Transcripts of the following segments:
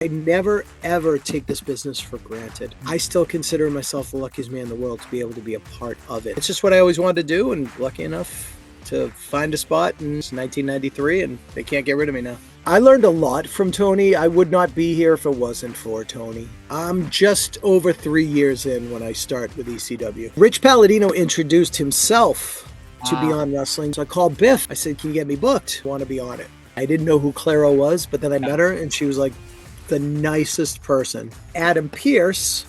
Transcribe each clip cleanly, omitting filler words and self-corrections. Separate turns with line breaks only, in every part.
I never, ever take this business for granted. I still consider myself the luckiest man in the world to be able to be a part of it. It's just what I always wanted to do, and lucky enough to find a spot in 1993, and they can't get rid of me now. I learned a lot from Tony. I would not be here if it wasn't for Tony. I'm just over 3 years in when I start with ECW. Rich Palladino introduced himself to Beyond Wrestling. So I called Biff. I said, can you get me booked? I want to be on it. I didn't know who Clairo was, but then I met her and she was like the nicest person. Adam Pearce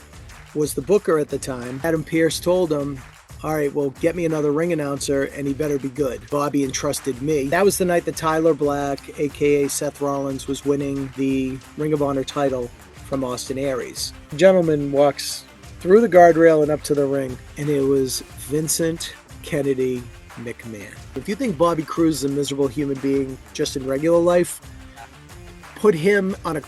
was the booker at the time. Adam Pearce told him, all right, well, get me another ring announcer and he better be good. Bobby entrusted me. That was the night that Tyler Black, aka Seth Rollins, was winning the Ring of Honor title from Austin Aries. The gentleman walks through the guardrail and up to the ring, and it was Vincent Kennedy McMahon. If you think Bobby Cruz is a miserable human being just in regular life, put him on a...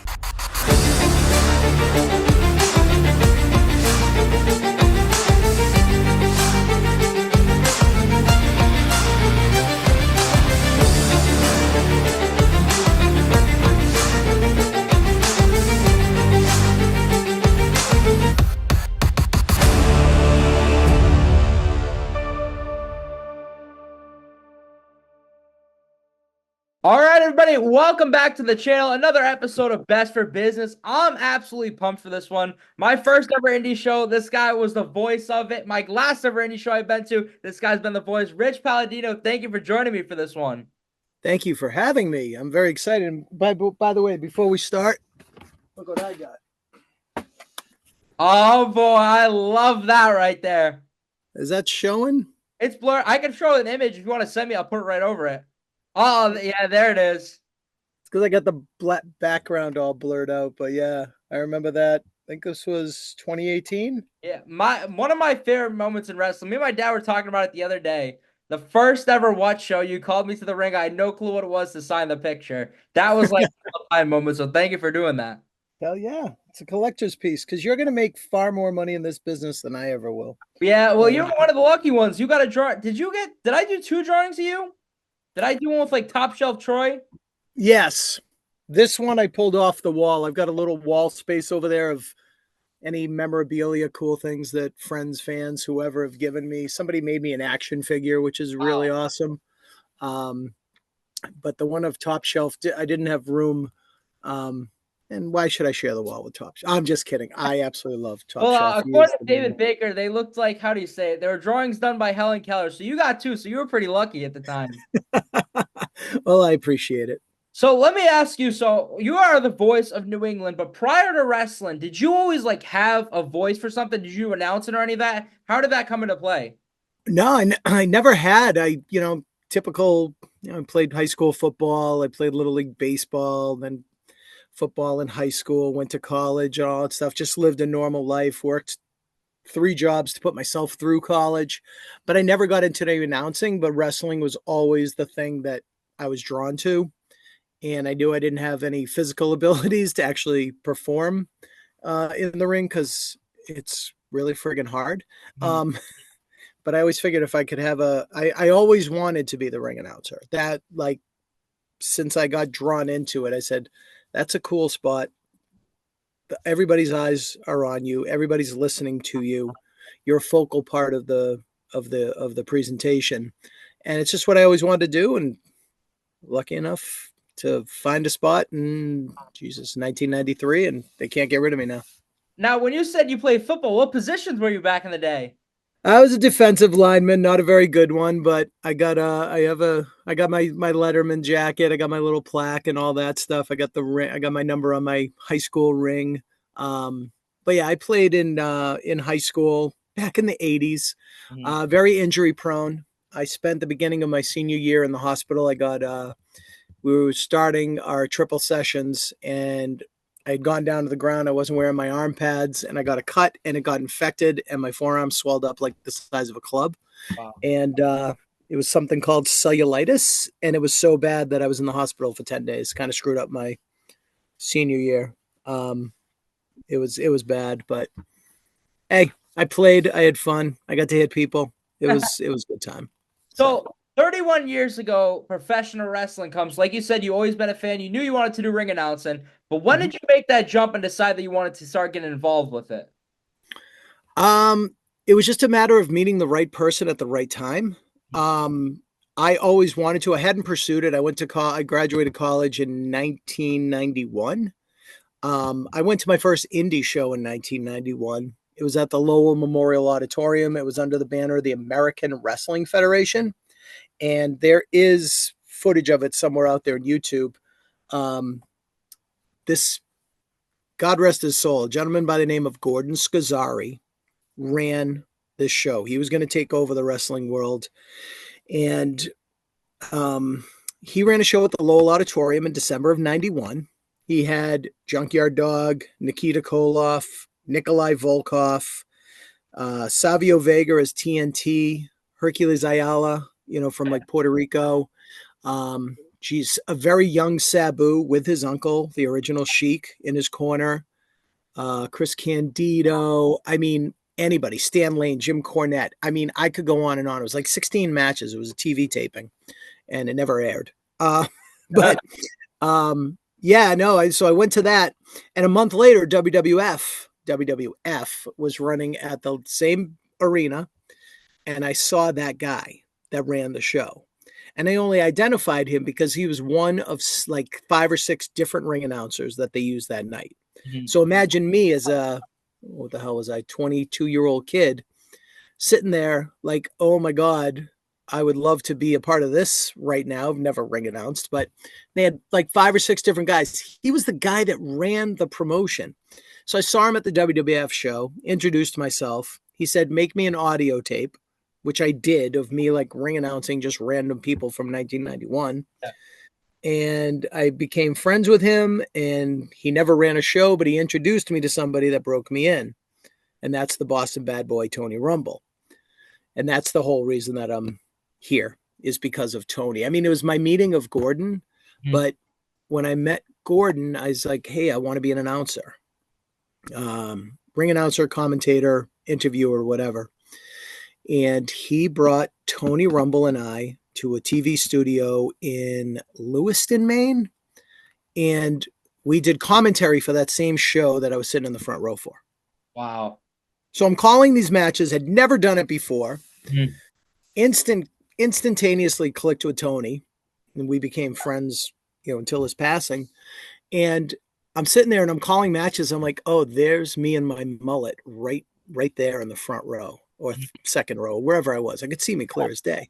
All right, everybody, welcome back to the channel. Another episode of Best for Business. I'm absolutely pumped for this one. My first ever indie show, this guy was the voice of it. My last ever indie show I've been to, this guy's been the voice. Rich Palladino, thank you for joining me for this one.
Thank you for having me. I'm very excited. And by the way, before we start, look what I got.
Oh, boy, I love that right there.
Is that showing?
It's blurred. I can show an image if you want to send me. I'll put it right over it. Oh, yeah, there it is.
It's because I got the black background all blurred out, but yeah, I remember that. I think this was 2018.
Yeah, one of my favorite moments in wrestling. Me and my dad were talking about it the other day. The first ever What show, you called me to the ring. I had no clue what it was to sign the picture. That was like a all-time moment, so thank you for doing that.
Hell yeah. It's a collector's piece because you're going to make far more money in this business than I ever will.
Yeah, well, you're one of the lucky ones. You got a draw. Did I do 2 drawings of you? Did I do one with like Top Shelf Troy?
Yes. This one I pulled off the wall. I've got a little wall space over there of any memorabilia, cool things that friends, fans, whoever have given me. Somebody made me an action figure, which is really awesome. But the one of Top Shelf, I didn't have room. And why should I share the wall with Top Shelf? I'm just kidding. I absolutely love Top Shelf.
According to David Baker, they looked like, how do you say it? There were drawings done by Helen Keller. So you got 2. So you were pretty lucky at the time.
Well, I appreciate it.
So let me ask you, so you are the voice of New England, but prior to wrestling, did you always like have a voice for something? Did you announce it or any of that? How did that come into play?
No, I never had. Typical, I played high school football. I played Little League baseball, then football in high school, went to college, all that stuff. Just lived a normal life, worked 3 jobs to put myself through college. But I never got into any announcing, but wrestling was always the thing that I was drawn to. And I knew I didn't have any physical abilities to actually perform in the ring because it's really friggin' hard. Mm-hmm. But I always figured if I could have I always wanted to be the ring announcer. That, like, since I got drawn into it, I said, that's a cool spot. Everybody's eyes are on you. Everybody's listening to you. You're a focal part of the presentation. And it's just what I always wanted to do. And lucky enough to find a spot in 1993, and they can't get rid of me now.
Now, when you said you played football, what positions were you back in the day?
I was a defensive lineman, not a very good one, but I got my Letterman jacket. I got my little plaque and all that stuff. I got the ring. I got my number on my high school ring. But yeah, I played in high school back in the 80s. Mm-hmm. Very injury prone. I spent the beginning of my senior year in the hospital. We were starting our triple sessions, and I had gone down to the ground. I wasn't wearing my arm pads, and I got a cut, and it got infected, and my forearm swelled up like the size of a club. Wow. And it was something called cellulitis, and it was so bad that I was in the hospital for 10 days. Kind of screwed up my senior year. It was bad, but hey, I played. I had fun. I got to hit people. It was a good time.
So 31 years ago, professional wrestling comes. Like you said, you always been a fan. You knew you wanted to do ring announcing. But when did you make that jump and decide that you wanted to start getting involved with it?
It was just a matter of meeting the right person at the right time. I always wanted to. I hadn't pursued it. I graduated college in 1991. I went to my first indie show in 1991. It was at the Lowell Memorial Auditorium. It was under the banner of the American Wrestling Federation. And there is footage of it somewhere out there on YouTube. This, God rest his soul, a gentleman by the name of Gordon Scazzari ran this show. He was going to take over the wrestling world. And he ran a show at the Lowell Auditorium in December of 91. He had Junkyard Dog, Nikita Koloff, Nikolai Volkov, Savio Vega as TNT, Hercules Ayala, from like Puerto Rico. She's a very young Sabu with his uncle, the original Sheik, in his corner. Chris Candido. I mean, anybody. Stan Lane, Jim Cornette. I mean, I could go on and on. It was like 16 matches. It was a TV taping, and it never aired. But yeah, no. So I went to that, and a month later, WWF was running at the same arena, and I saw that guy that ran the show. And I only identified him because he was one of like 5 or 6 different ring announcers that they used that night. Mm-hmm. So imagine me as what the hell was I, 22-year-old kid sitting there like, oh my God, I would love to be a part of this right now. I've never ring announced, but they had like 5 or 6 different guys. He was the guy that ran the promotion. So I saw him at the WWF show, introduced myself. He said, make me an audio tape, which I did, of me like ring announcing just random people from 1991. Yeah. And I became friends with him, and he never ran a show, but he introduced me to somebody that broke me in. And that's the Boston bad boy, Tony Rumble. And that's the whole reason that I'm here, is because of Tony. I mean, it was my meeting of Gordon, but when I met Gordon, I was like, hey, I want to be an announcer. Ring announcer, commentator, interviewer, whatever. And he brought Tony Rumble and I to a TV studio in Lewiston, Maine. And we did commentary for that same show that I was sitting in the front row for.
Wow.
So I'm calling these matches, had never done it before. Instantaneously clicked with Tony, and we became friends, until his passing. And I'm sitting there and I'm calling matches. I'm like, oh, there's me and my mullet right there in the front row or second row, wherever I was. I could see me clear as day.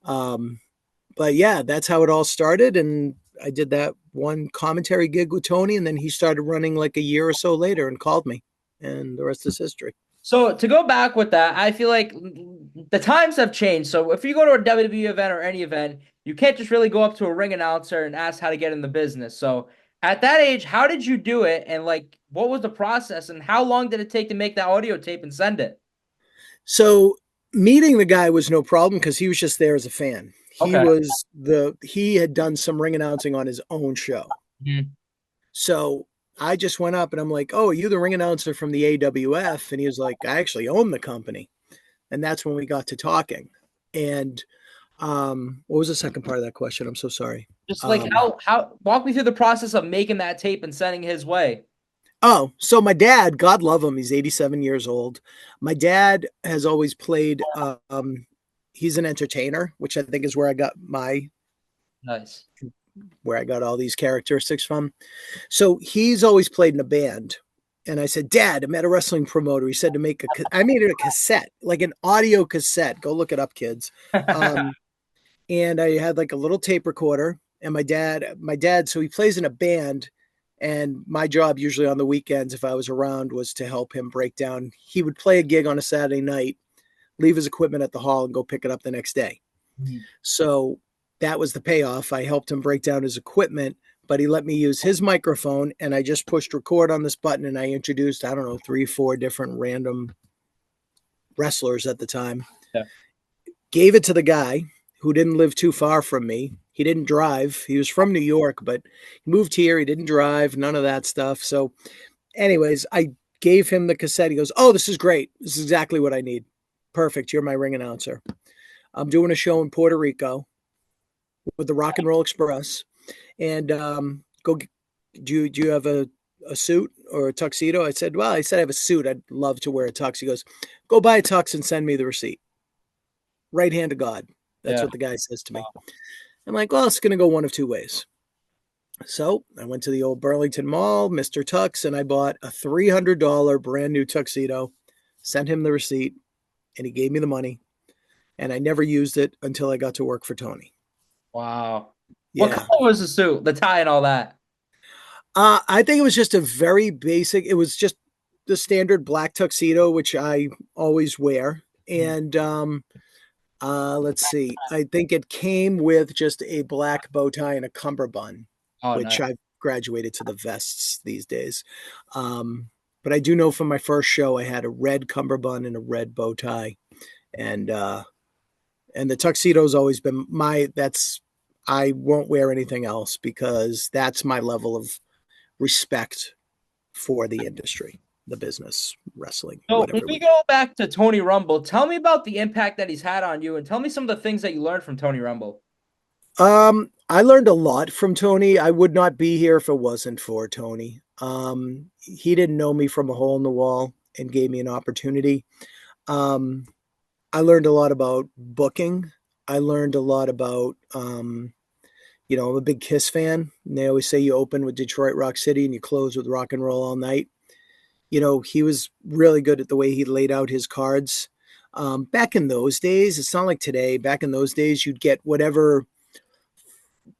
But yeah, that's how it all started. And I did that one commentary gig with Tony, and then he started running like a year or so later and called me, and the rest is history.
So to go back with that, I feel like the times have changed. So if you go to a WWE event or any event, you can't just really go up to a ring announcer and ask how to get in the business. So at that age, how did you do it? And like, what was the process, and how long did it take to make that audio tape and send it?
So meeting the guy was no problem because he was just there as a fan. He had done some ring announcing on his own show. So I just went up and I'm like, oh, are you the ring announcer from the AWF? And he was like, I actually own the company. And that's when we got to talking. And what was the second part of that question? I'm so sorry.
Just like how walk me through the process of making that tape and sending his way.
Oh, so my dad, God love him, he's 87 years old. My dad has always played, he's an entertainer, which I think is where I got where I got all these characteristics from. So he's always played in a band. And I said, Dad, I met a wrestling promoter. He said to I made it a cassette, like an audio cassette. Go look it up, kids. And I had like a little tape recorder, and my dad, so he plays in a band. And my job usually on the weekends, if I was around, was to help him break down. He would play a gig on a Saturday night, leave his equipment at the hall, and go pick it up the next day. So that was the payoff. I helped him break down his equipment, but he let me use his microphone, and I just pushed record on this button, and I introduced, 3-4 different random wrestlers at the time. Yeah. Gave it to the guy who didn't live too far from me. He didn't drive. He was from New York, but he moved here. He didn't drive, none of that stuff. So anyways, I gave him the cassette. He goes, oh, this is great. This is exactly what I need. Perfect. You're my ring announcer. I'm doing a show in Puerto Rico with the Rock and Roll Express, and do you have a suit or a tuxedo? I said, well, I said I have a suit. I'd love to wear a tux. He goes, go buy a tux and send me the receipt. Right hand to God. That's
Yeah.
what the guy says to me. I'm like, well, it's going to go one of two ways. So I went to the old Burlington Mall, Mr. Tux, and I bought a $300 brand new tuxedo, sent him the receipt, and he gave me the money. And I never used it until I got to work for Tony.
Wow. What
Yeah.
color was the suit, the tie, and all that?
I think it was just a very basic, it was just the standard black tuxedo, which I always wear. And let's see, I think it came with just a black bow tie and a cummerbund,
Oh,
which
nice.
I've graduated to the vests these days. But I do know from my first show, I had a red cummerbund and a red bow tie. And the tuxedo's always been I won't wear anything else because that's my level of respect for the industry, the business, wrestling,
So when
whatever.
we go back to Tony Rumble, tell me about the impact that he's had on you, and tell me some of the things that you learned from Tony Rumble.
I learned a lot from Tony. I would not be here if it wasn't for Tony. He didn't know me from a hole in the wall and gave me an opportunity. I learned a lot about booking. I learned a lot about, I'm a big Kiss fan. And they always say you open with Detroit Rock City and you close with Rock and Roll All Night. He was really good at the way he laid out his cards. Back in those days, it's not like today. Back in those days, you'd get whatever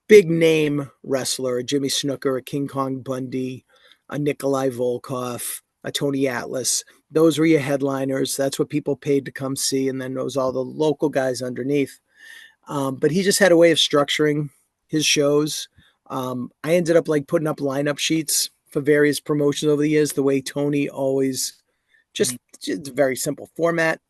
big name wrestler, a Jimmy Snuka, a King Kong Bundy, a Nikolai Volkov, a Tony Atlas. Those were your headliners. That's what people paid to come see. And then there was all the local guys underneath. But he just had a way of structuring his shows. I ended up putting up lineup sheets for various promotions over the years, the way Tony always just a very simple format.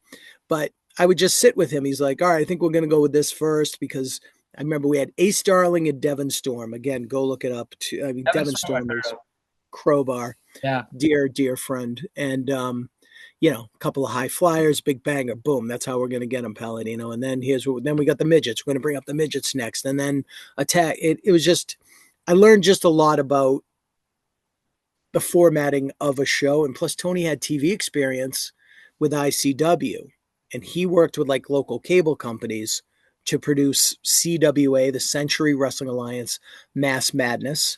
But I would just sit with him. He's like, all right, I think we're going to go with this first because I remember we had Ace Darling and Devon Storm. Again, go look it up. Devon Storm is Crowbar.
Yeah.
Dear friend. And, a couple of high flyers, big banger, boom. That's how we're going to get them, Palladino. And then then we got the midgets. We're going to bring up the midgets next. And then attack. It was just, I learned just a lot about the formatting of a show. And plus Tony had TV experience with ICW. And he worked with local cable companies to produce CWA, the Century Wrestling Alliance, Mass Madness.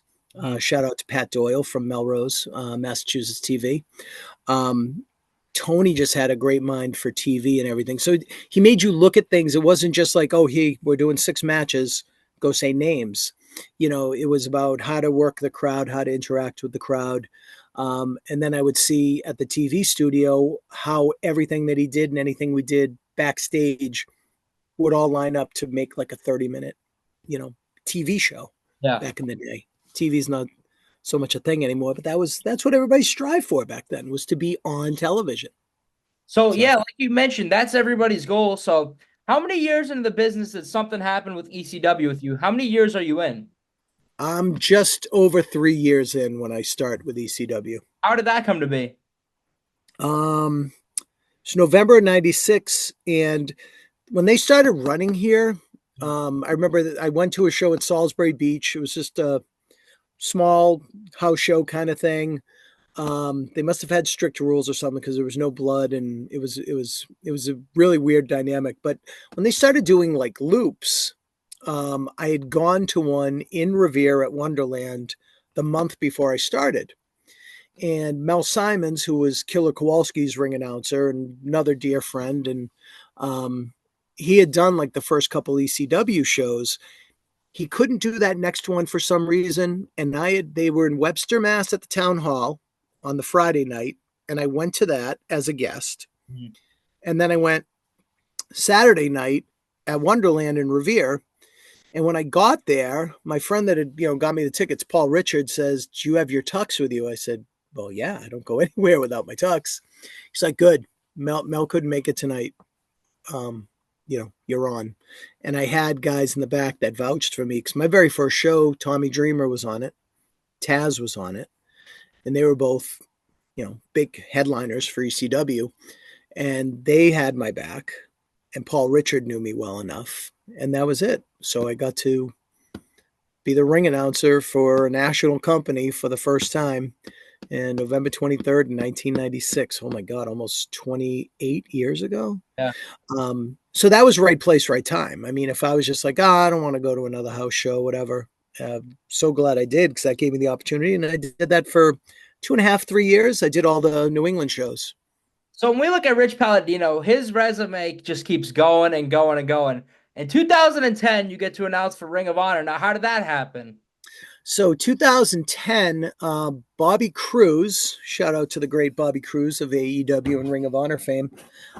Shout out to Pat Doyle from Melrose, Massachusetts TV. Tony just had a great mind for TV and everything. So he made you look at things. It wasn't just like, oh, we're doing 6 matches, go say names. It was about how to work the crowd, how to interact with the crowd. And then I would see at the TV studio how everything that he did and anything we did backstage would all line up to make a 30-minute, TV show back in the day. TV's not so much a thing anymore, but that's what everybody strived for back then, was to be on television.
So yeah, like you mentioned, that's everybody's goal. So how many years into the business did something happen with ECW with you? How many years are you in?
I'm just over 3 years in when I start with ECW.
How did that come to be?
It's November 96, and when they started running here, I remember that I went to a show at Salisbury Beach. It was just a small house show kind of thing. They must have had strict rules or something because there was no blood, and it was a really weird dynamic. But when they started doing loops, I had gone to one in Revere at Wonderland the month before I started. And Mel Simons, who was Killer Kowalski's ring announcer and another dear friend, and he had done the first couple ECW shows. He couldn't do that next one for some reason, and they were in Webster, Mass at the town hall on the Friday night, and I went to that as a guest. Mm-hmm. And then I went Saturday night at Wonderland in Revere. And when I got there, my friend that had, got me the tickets, Paul Richard, says, do you have your tux with you? I said, well, yeah, I don't go anywhere without my tux. He's like, good. Mel couldn't make it tonight. You're on. And I had guys in the back that vouched for me because my very first show, Tommy Dreamer was on it. Taz was on it. And they were both, big headliners for ECW. And they had my back. And Paul Richard knew me well enough. And that was it. So I got to be the ring announcer for a national company for the first time in November 23rd, 1996. Oh my God, almost 28 years ago.
Yeah.
So that was right place, right time. I mean, if I was just like, I don't want to go to another house show, whatever. So glad I did, because that gave me the opportunity. And I did that for 2.5, 3 years. I did all the New England shows.
So when we look at Rich Palladino, his resume just keeps going and going and going. In 2010, you get to announce for Ring of Honor. Now, how did that happen?
So 2010, Bobby Cruz, shout out to the great Bobby Cruz of AEW and Ring of Honor fame.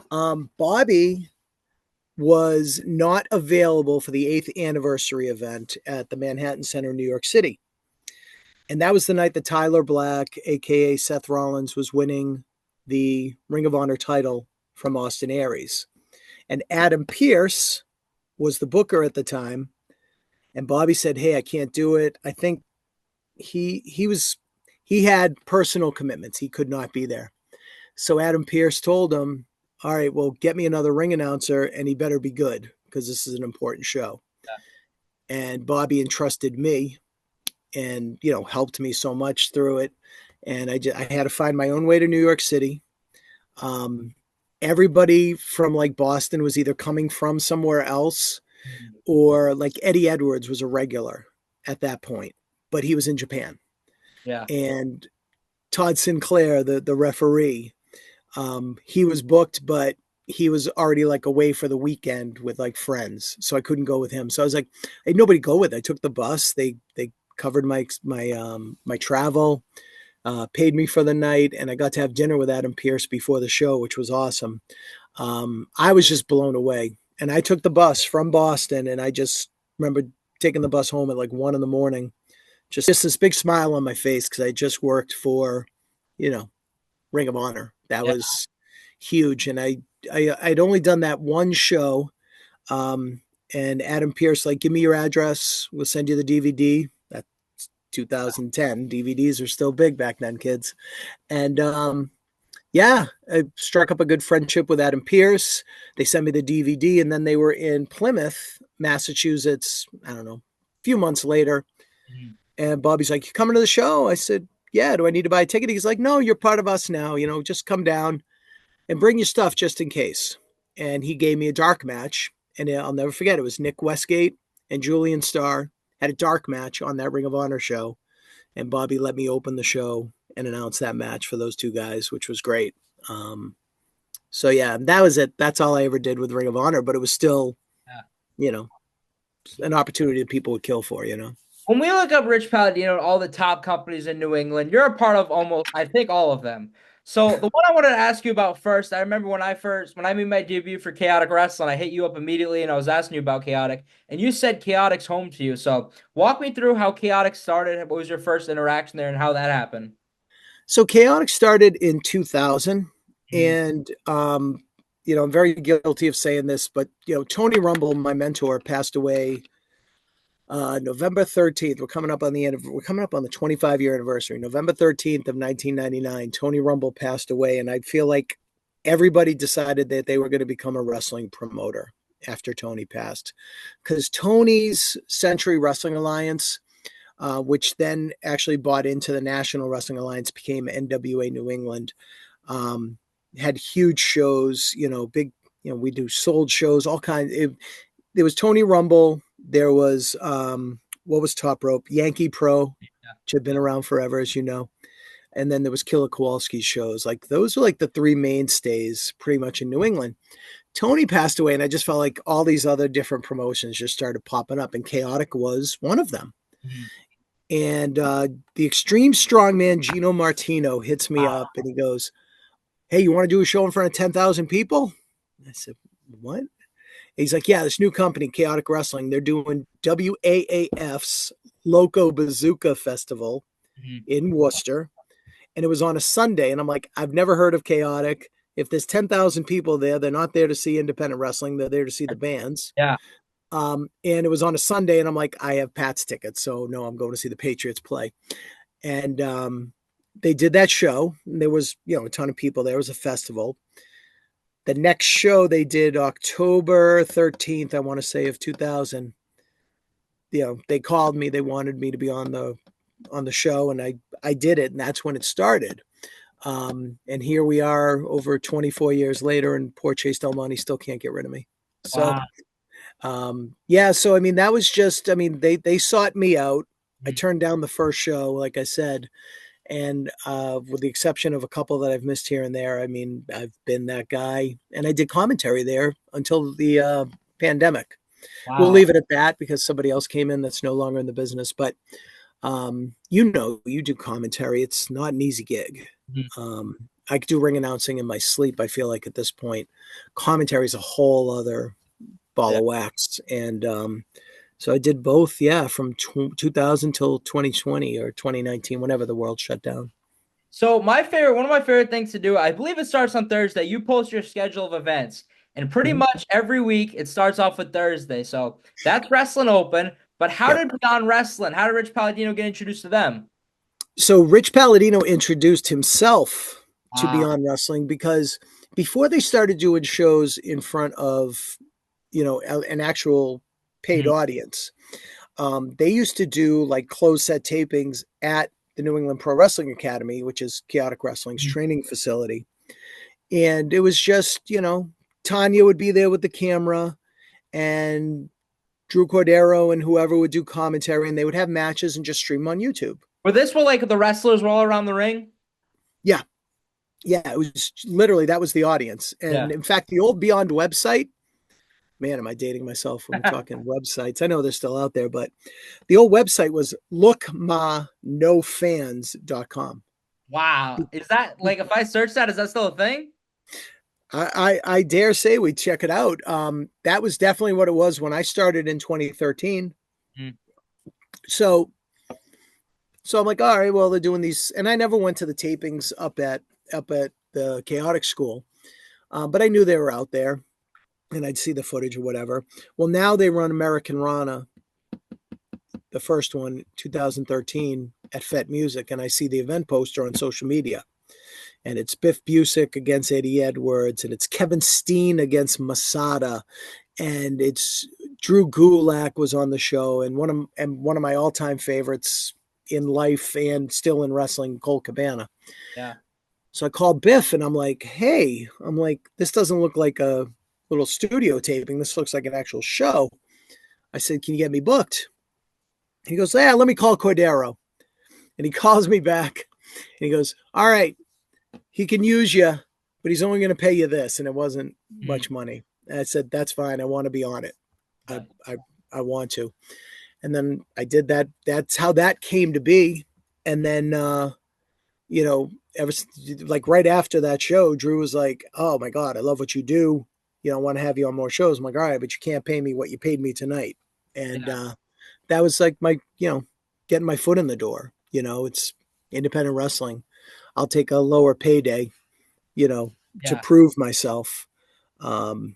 Bobby was not available for the 8th anniversary event at the Manhattan Center, New York City. And that was the night that Tyler Black, aka Seth Rollins, was winning the Ring of Honor title from Austin Aries. And Adam Pearce was the booker at the time. And Bobby said, "Hey, I can't do it." I think he had personal commitments. He could not be there. So Adam Pearce told him, "All right, well, get me another ring announcer, and he better be good, because this is an important show." Yeah. And Bobby entrusted me, and helped me so much through it. And I had to find my own way to New York City. Everybody from like Boston was either coming from somewhere else, or like Eddie Edwards was a regular at that point, but he was in Japan.
Yeah.
And Todd Sinclair, the referee, he was booked, but he was already like away for the weekend with like friends, so I couldn't go with him. So I was like, "Hey, nobody go with." I took the bus. They covered my travel, paid me for the night, and I got to have dinner with Adam Pearce before the show, which was awesome. I was just blown away. And I took the bus from Boston, and I just remember taking the bus home at like 1 a.m. Just this big smile on my face, because I just worked for, Ring of Honor. That was huge. And I'd only done that one show. And Adam Pearce, like, "Give me your address. We'll send you the DVD." That's 2010. DVDs are still big back then, kids. And yeah, I struck up a good friendship with Adam Pearce. They sent me the DVD, and then they were in Plymouth, Massachusetts, I don't know, a few months later. Mm-hmm. And Bobby's like, "You coming to the show?" I said, "Yeah, do I need to buy a ticket?" He's like, "No, you're part of us now. Just come down and bring your stuff just in case." And he gave me a dark match, and I'll never forget. It was Nick Westgate and Julian Starr had a dark match on that Ring of Honor show. And Bobby let me open the show and announce that match for those two guys, which was great. So yeah, that was it. That's all I ever did with Ring of Honor, but it was still, an opportunity that people would kill for,
When we look up Rich Palladino, all the top companies in New England, you're a part of almost, I think, all of them. So the one I wanted to ask you about first, I remember when I made my debut for Chaotic Wrestling, I hit you up immediately and I was asking you about Chaotic, and you said Chaotic's home to you. So walk me through how Chaotic started. What was your first interaction there and how that happened?
So Chaotic started in 2000, and I'm very guilty of saying this, but Tony Rumble, my mentor, passed away November 13th. We're coming up on the 25-year anniversary. November 13th of 1999, Tony Rumble passed away, and I feel like everybody decided that they were going to become a wrestling promoter after Tony passed, because Tony's Century Wrestling Alliance, which then actually bought into the National Wrestling Alliance, became NWA New England, had huge shows, big, we do sold shows, all kinds. There was Tony Rumble. There was, what was Top Rope? Yankee Pro, which had been around forever, as you know. And then there was Killer Kowalski's shows. Like, those were like the three mainstays pretty much in New England. Tony passed away, and I just felt like all these other different promotions just started popping up, and Chaotic was one of them. Mm-hmm. And the Extreme Strongman Gino Martino hits me up, and he goes, "Hey, you want to do a show in front of 10,000 people?" I said, "What?" He's like, "Yeah, this new company, Chaotic Wrestling, they're doing WAAF's Loco Bazooka Festival in Worcester." And it was on a Sunday. And I'm like, "I've never heard of Chaotic. If there's 10,000 people there, they're not there to see independent wrestling. They're there to see the bands."
Yeah.
And it was on a Sunday, and I'm like, "I have Pat's tickets, so no, I'm going to see the Patriots play." And they did that show. And there was, a ton of people there. It was a festival. The next show they did October 13th, I want to say, of 2000. they called me, they wanted me to be on the show, and I did it, and that's when it started. And here we are over 24 years later, and poor Chase Del Monte still can't get rid of me. So,
Wow.
yeah, so I mean, that was just, I mean, they sought me out. I
Mhm.
turned down the first show, like I said, and with the exception of a couple that I've missed here and there, I mean, I've been that guy, and I did commentary there until the pandemic. We'll
Wow.
leave it at that because somebody else came in that's no longer in the business. But you do commentary. It's not an easy gig.
Mhm.
I could do ring announcing in my sleep. I feel like at this point, commentary is a whole other ball
Yeah.
of wax. And so I did both. Yeah, from 2000 till 2020 or 2019, whenever the world shut down.
So one of my favorite things to do, I believe it starts on Thursday. You post your schedule of events, and pretty
Mhm.
much every week it starts off with Thursday. So that's Wrestling Open. But how
Yep.
did Beyond Wrestling? How did Rich Palladino get introduced to them?
So Rich Palladino introduced himself to
Ah,
Beyond Wrestling because before they started doing shows in front of, an actual paid
mhm,
audience, they used to do like closed set tapings at the New England Pro Wrestling Academy, which is Chaotic Wrestling's
mhm.
training facility. And it was just, Tanya would be there with the camera, and Drew Cordero and whoever would do commentary, and they would have matches and just stream on YouTube.
Were this where like the wrestlers were all around the ring?
Yeah. Yeah. It was literally, that was the audience.
Yeah.
And in fact, the old Beyond website, man, am I dating myself when we're talking websites? I know they're still out there, but the old website was lookmanofans.com.
Wow. Is that like if I search that, is that still a thing?
I dare say we check it out. That was definitely what it was when I started in 2013.
Mhm.
So so I'm like, all right, well, they're doing these, and I never went to the tapings up at the Chaotic School, but I knew they were out there, and I'd see the footage or whatever. Well, now they run American Rana, the first one, 2013 at Fet Music, and I see the event poster on social media, and it's Biff Busick against Eddie Edwards, and it's Kevin Steen against Masada, and it's Drew Gulak was on the show, and one of my all time favorites in life and still in wrestling, Colt Cabana.
Yeah.
So I called Biff, and I'm like, hey, this doesn't look like a little studio taping. This looks like an actual show. I said, can you get me booked? He goes, yeah, let me call Cordero. And he calls me back, and he goes, all right, he can use you, but he's only going to pay you this. And it wasn't
Mhm.
much money. And I said, that's fine. I want to be on it. I,
Yeah.
I, I want to. And then I did that. That's how that came to be. And then, you know, ever like right after that show, Drew was like, oh my God, I love what you do. I want to have you on more shows. I'm like, all right, but you can't pay me what you paid me tonight. And,
Yeah.
that was like my, getting my foot in the door. It's independent wrestling. I'll take a lower payday, you know, to
Yeah.
prove myself. Um,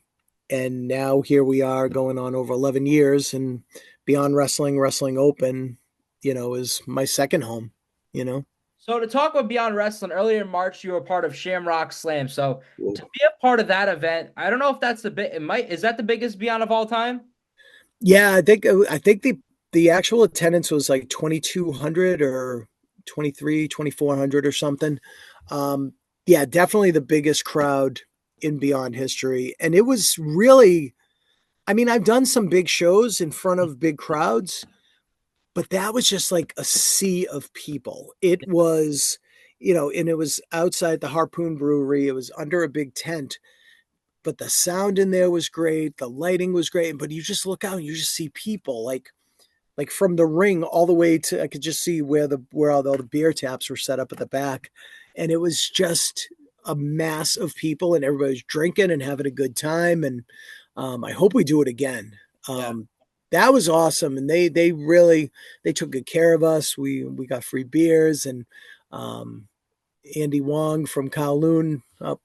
and now here we are going on over 11 years, and Beyond Wrestling, Wrestling Open, is my second home, you know.
So to talk about Beyond Wrestling, earlier in March, you were part of Shamrock Slam. So
Whoa.
to be a part of that event, I don't know if that's the bit. It might is that the biggest Beyond of all time?
Yeah, I think the actual attendance was like 2,200 or 2,400 or something. Yeah, definitely the biggest crowd in Beyond history. And it was really, I mean, I've done some big shows in front of big crowds, but that was just like a sea of people. It was, and it was outside the Harpoon Brewery. It was under a big tent, but the sound in there was great. The lighting was great. But you just look out and you just see people like from the ring all the way to, I could just see where all the beer taps were set up at the back. And it was just a mass of people, and everybody's drinking and having a good time. And I hope we do it again.
Yeah.
That was awesome. And they really, they took good care of us. We got free beers, and um, Andy Wong from Kowloon,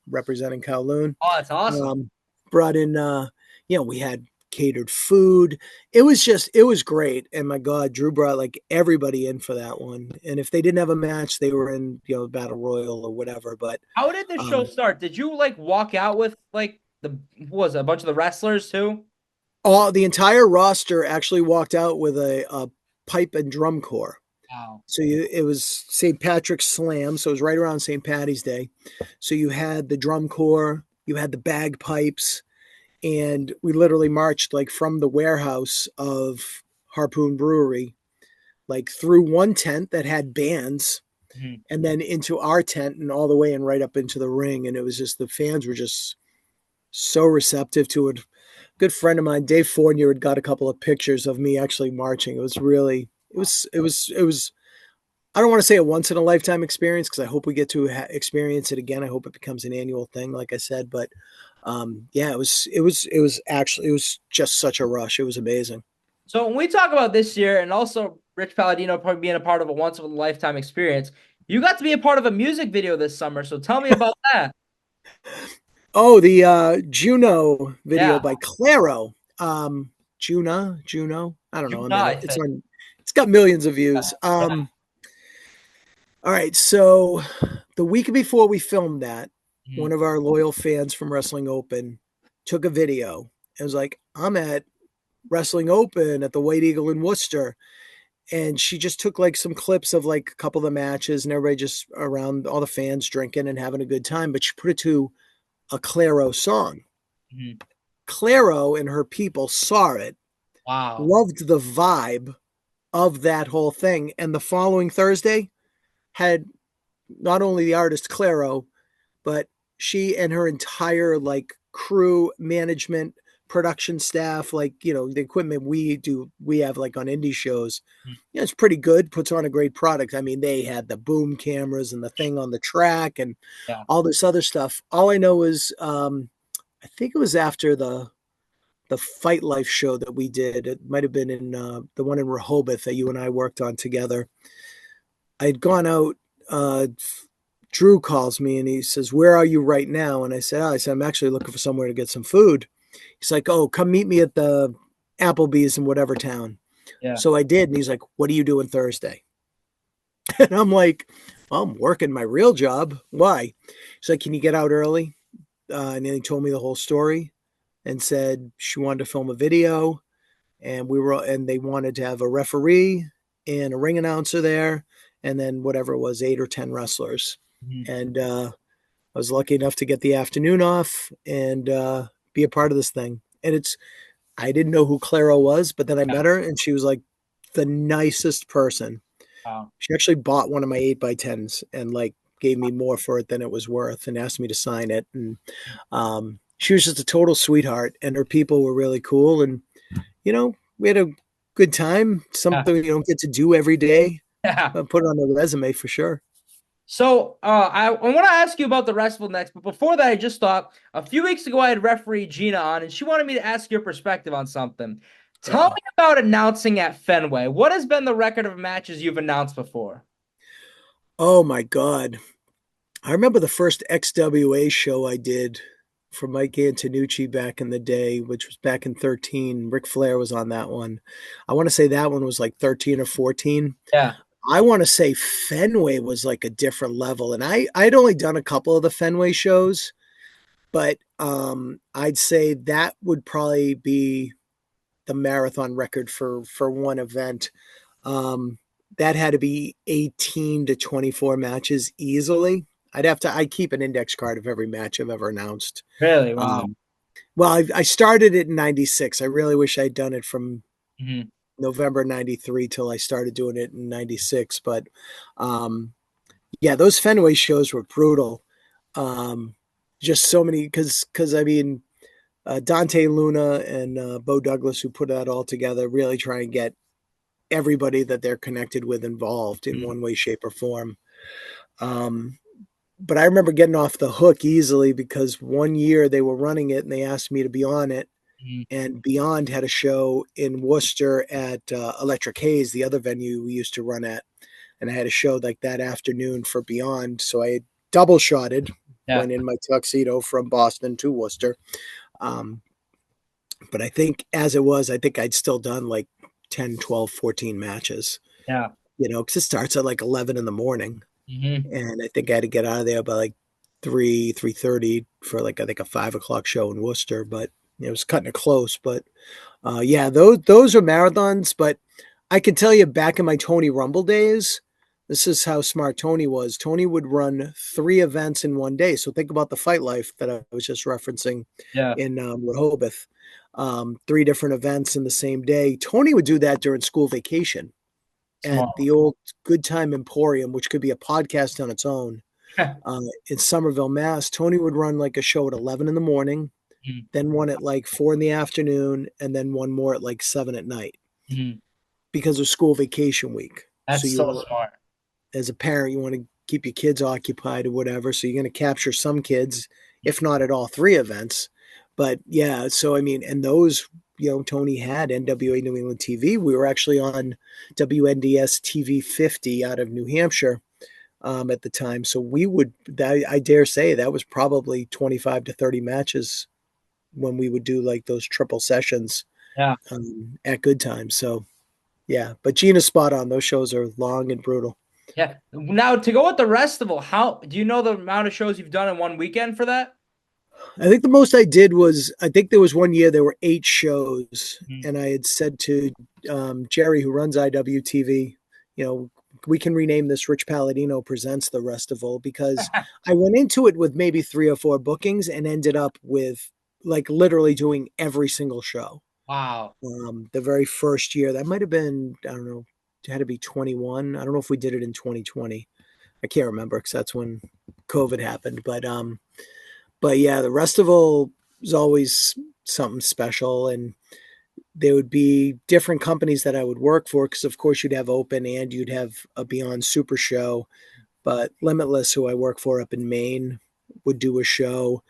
representing Kowloon,
Oh, that's awesome.
um, brought in, we had catered food. It was great. And my God, Drew brought like everybody in for that one. And if they didn't have a match, they were in, Battle Royal or whatever. But,
How did the show
um,
start? Did you like walk out with like the what was it, a bunch of the wrestlers too?
All the entire roster actually walked out with a pipe and drum corps.
Wow.
So it was St. Patrick's Slam, so it was right around St. Patty's Day. So you had the drum corps, you had the bagpipes, and we literally marched like from the warehouse of Harpoon Brewery, like through one tent that had bands,
Mhm.
and then into our tent and all the way and right up into the ring. And it was just the fans were just so receptive to it. Good friend of mine, Dave Fournier, had got a couple of pictures of me actually marching. It was really, it was. I don't want to say a once in a lifetime experience because I hope we get to experience it again. I hope it becomes an annual thing, like I said. But yeah, it was just such a rush. It was amazing.
So when we talk about this year and also Rich Palladino probably being a part of a once in a lifetime experience, you got to be a part of a music video this summer. So tell me about that.
Oh, the Juno video
Yeah,
by Clairo. Juno. I don't know. I
Juna,
mean,
I think.
it's got millions of views.
Yeah.
All right. So the week before we filmed that, one
Mhm.
of our loyal fans from Wrestling Open took a video and was like, I'm at Wrestling Open at the White Eagle in Worcester. And she just took like some clips of like a couple of the matches and everybody just around, all the fans drinking and having a good time. But she put it to a Clairo song.
Mhm.
Clairo and her people saw it,
Wow.
loved the vibe of that whole thing. And the following Thursday had not only the artist Clairo, but she and her entire like crew, management, production staff, like, you know, the equipment we have like on indie shows.
Mhm.
Yeah, it's pretty good, puts on a great product. I mean, they had the boom cameras and the thing on the track and
Yeah.
all this other stuff. All I know is I think it was after the Fight Life show that we did. It might have been in the one in Rehoboth that you and I worked on together. I had gone out. Drew calls me and he says, "Where are you right now?" And I said, "I'm actually looking for somewhere to get some food." He's like, "Oh, come meet me at the Applebee's in whatever town."
Yeah.
So I did, and he's like, "What are you doing Thursday?" And I'm like, "Well, I'm working my real job. Why?" He's like, "Can you get out early?" And then he told me the whole story and said she wanted to film a video, and they wanted to have a referee and a ring announcer there, and then whatever it was, 8 or 10 wrestlers.
Mhm.
And I was lucky enough to get the afternoon off and be a part of this thing. And I didn't know who Clairo was, but then I
Yeah.
met her and she was like the nicest person.
Wow.
She actually bought one of my 8x10s and like gave me more for it than it was worth and asked me to sign it. And she was just a total sweetheart and her people were really cool. And, you know, we had a good time,
Yeah.
something you don't get to do every day.
Yeah.
Put it on the resume for sure.
So I want to ask you about the Wrestival next, but before that, I just thought a few weeks ago I had referee Gina on, and she wanted me to ask your perspective on something. Tell
Uh-oh.
me about announcing at Fenway. What has been the record of matches you've announced before?
Oh my God. I remember the first XWA show I did for Mike Antonucci back in the day, which was back in 13. Ric Flair was on that one. I want to say that one was like 13 or 14.
Yeah.
I want to say Fenway was like a different level. And I'd only done a couple of the Fenway shows, but I'd say that would probably be the marathon record for one event. Um, that had to be 18 to 24 matches easily. I keep an index card of every match I've ever announced.
Really? Wow.
Um, well, I started it in 96. I really wish I'd done it from
Hmm.
November 93 till I started doing it in 96. But yeah, those Fenway shows were brutal. Just so many, because I mean, Dante Luna and Bo Douglas, who put that all together, really try and get everybody that they're connected with involved in one way, shape, or form. Um, but I remember getting off the hook easily because one year they were running it and they asked me to be on it.
Hmm.
And Beyond had a show in Worcester at Electric Haze, the other venue we used to run at. And I had a show like that afternoon for Beyond. So I double shotted,
Yeah.
went in my tuxedo from Boston to Worcester. Um, but I think as it was, I think I'd still done like 10, 12, 14 matches,
Yeah.
you know, because it starts at like 11 in the morning.
Hmm.
And I think I had to get out of there by like 3:30 for like, I think a 5 o'clock show in Worcester. But it was cutting it close. But yeah, those are marathons. But I can tell you, back in my Tony Rumble days, this is how smart Tony was. Tony would run 3 events in one day. So think about the fight life that I was just referencing
Yeah.
in Rehoboth. 3 different events in the same day. Tony would do that during school vacation at
Small.
the old Good Time Emporium, which could be a podcast on its own. In Somerville, Mass. Tony would run like a show at 11 in the morning,
Mhm.
then one at like 4 in the afternoon, and then one more at like 7 at night
Mhm.
because of school vacation week. So
That's so smart.
as a parent, you want to keep your kids occupied or whatever. So you're going to capture some kids, if not at all 3 events. But yeah, so I mean, and those, Tony had NWA New England TV. We were actually on WNDS TV 50 out of New Hampshire at the time. So I dare say that was probably 25 to 30 matches when we would do like those triple sessions
Yeah.
at Good Time. So yeah, but Gina's spot on. Those shows are long and brutal.
Yeah. Now to go with the Wrestival, how do you know the amount of shows you've done in one weekend for that?
I think the most I did was, I think there was one year there were 8 shows,
Mhm.
and I had said to Jerry, who runs IWTV, we can rename this Rich Palladino Presents the Wrestival, because I went into it with maybe 3 or 4 bookings and ended up with like literally doing every single show.
Wow.
The very first year, that might have been, I don't know, it had to be 21. I don't know if we did it in 2020. I can't remember because that's when COVID happened. But yeah, the Wrestival was always something special, and there would be different companies that I would work for because, of course, you'd have Open and you'd have a Beyond Super show. But Limitless, who I work for up in Maine, would do a show.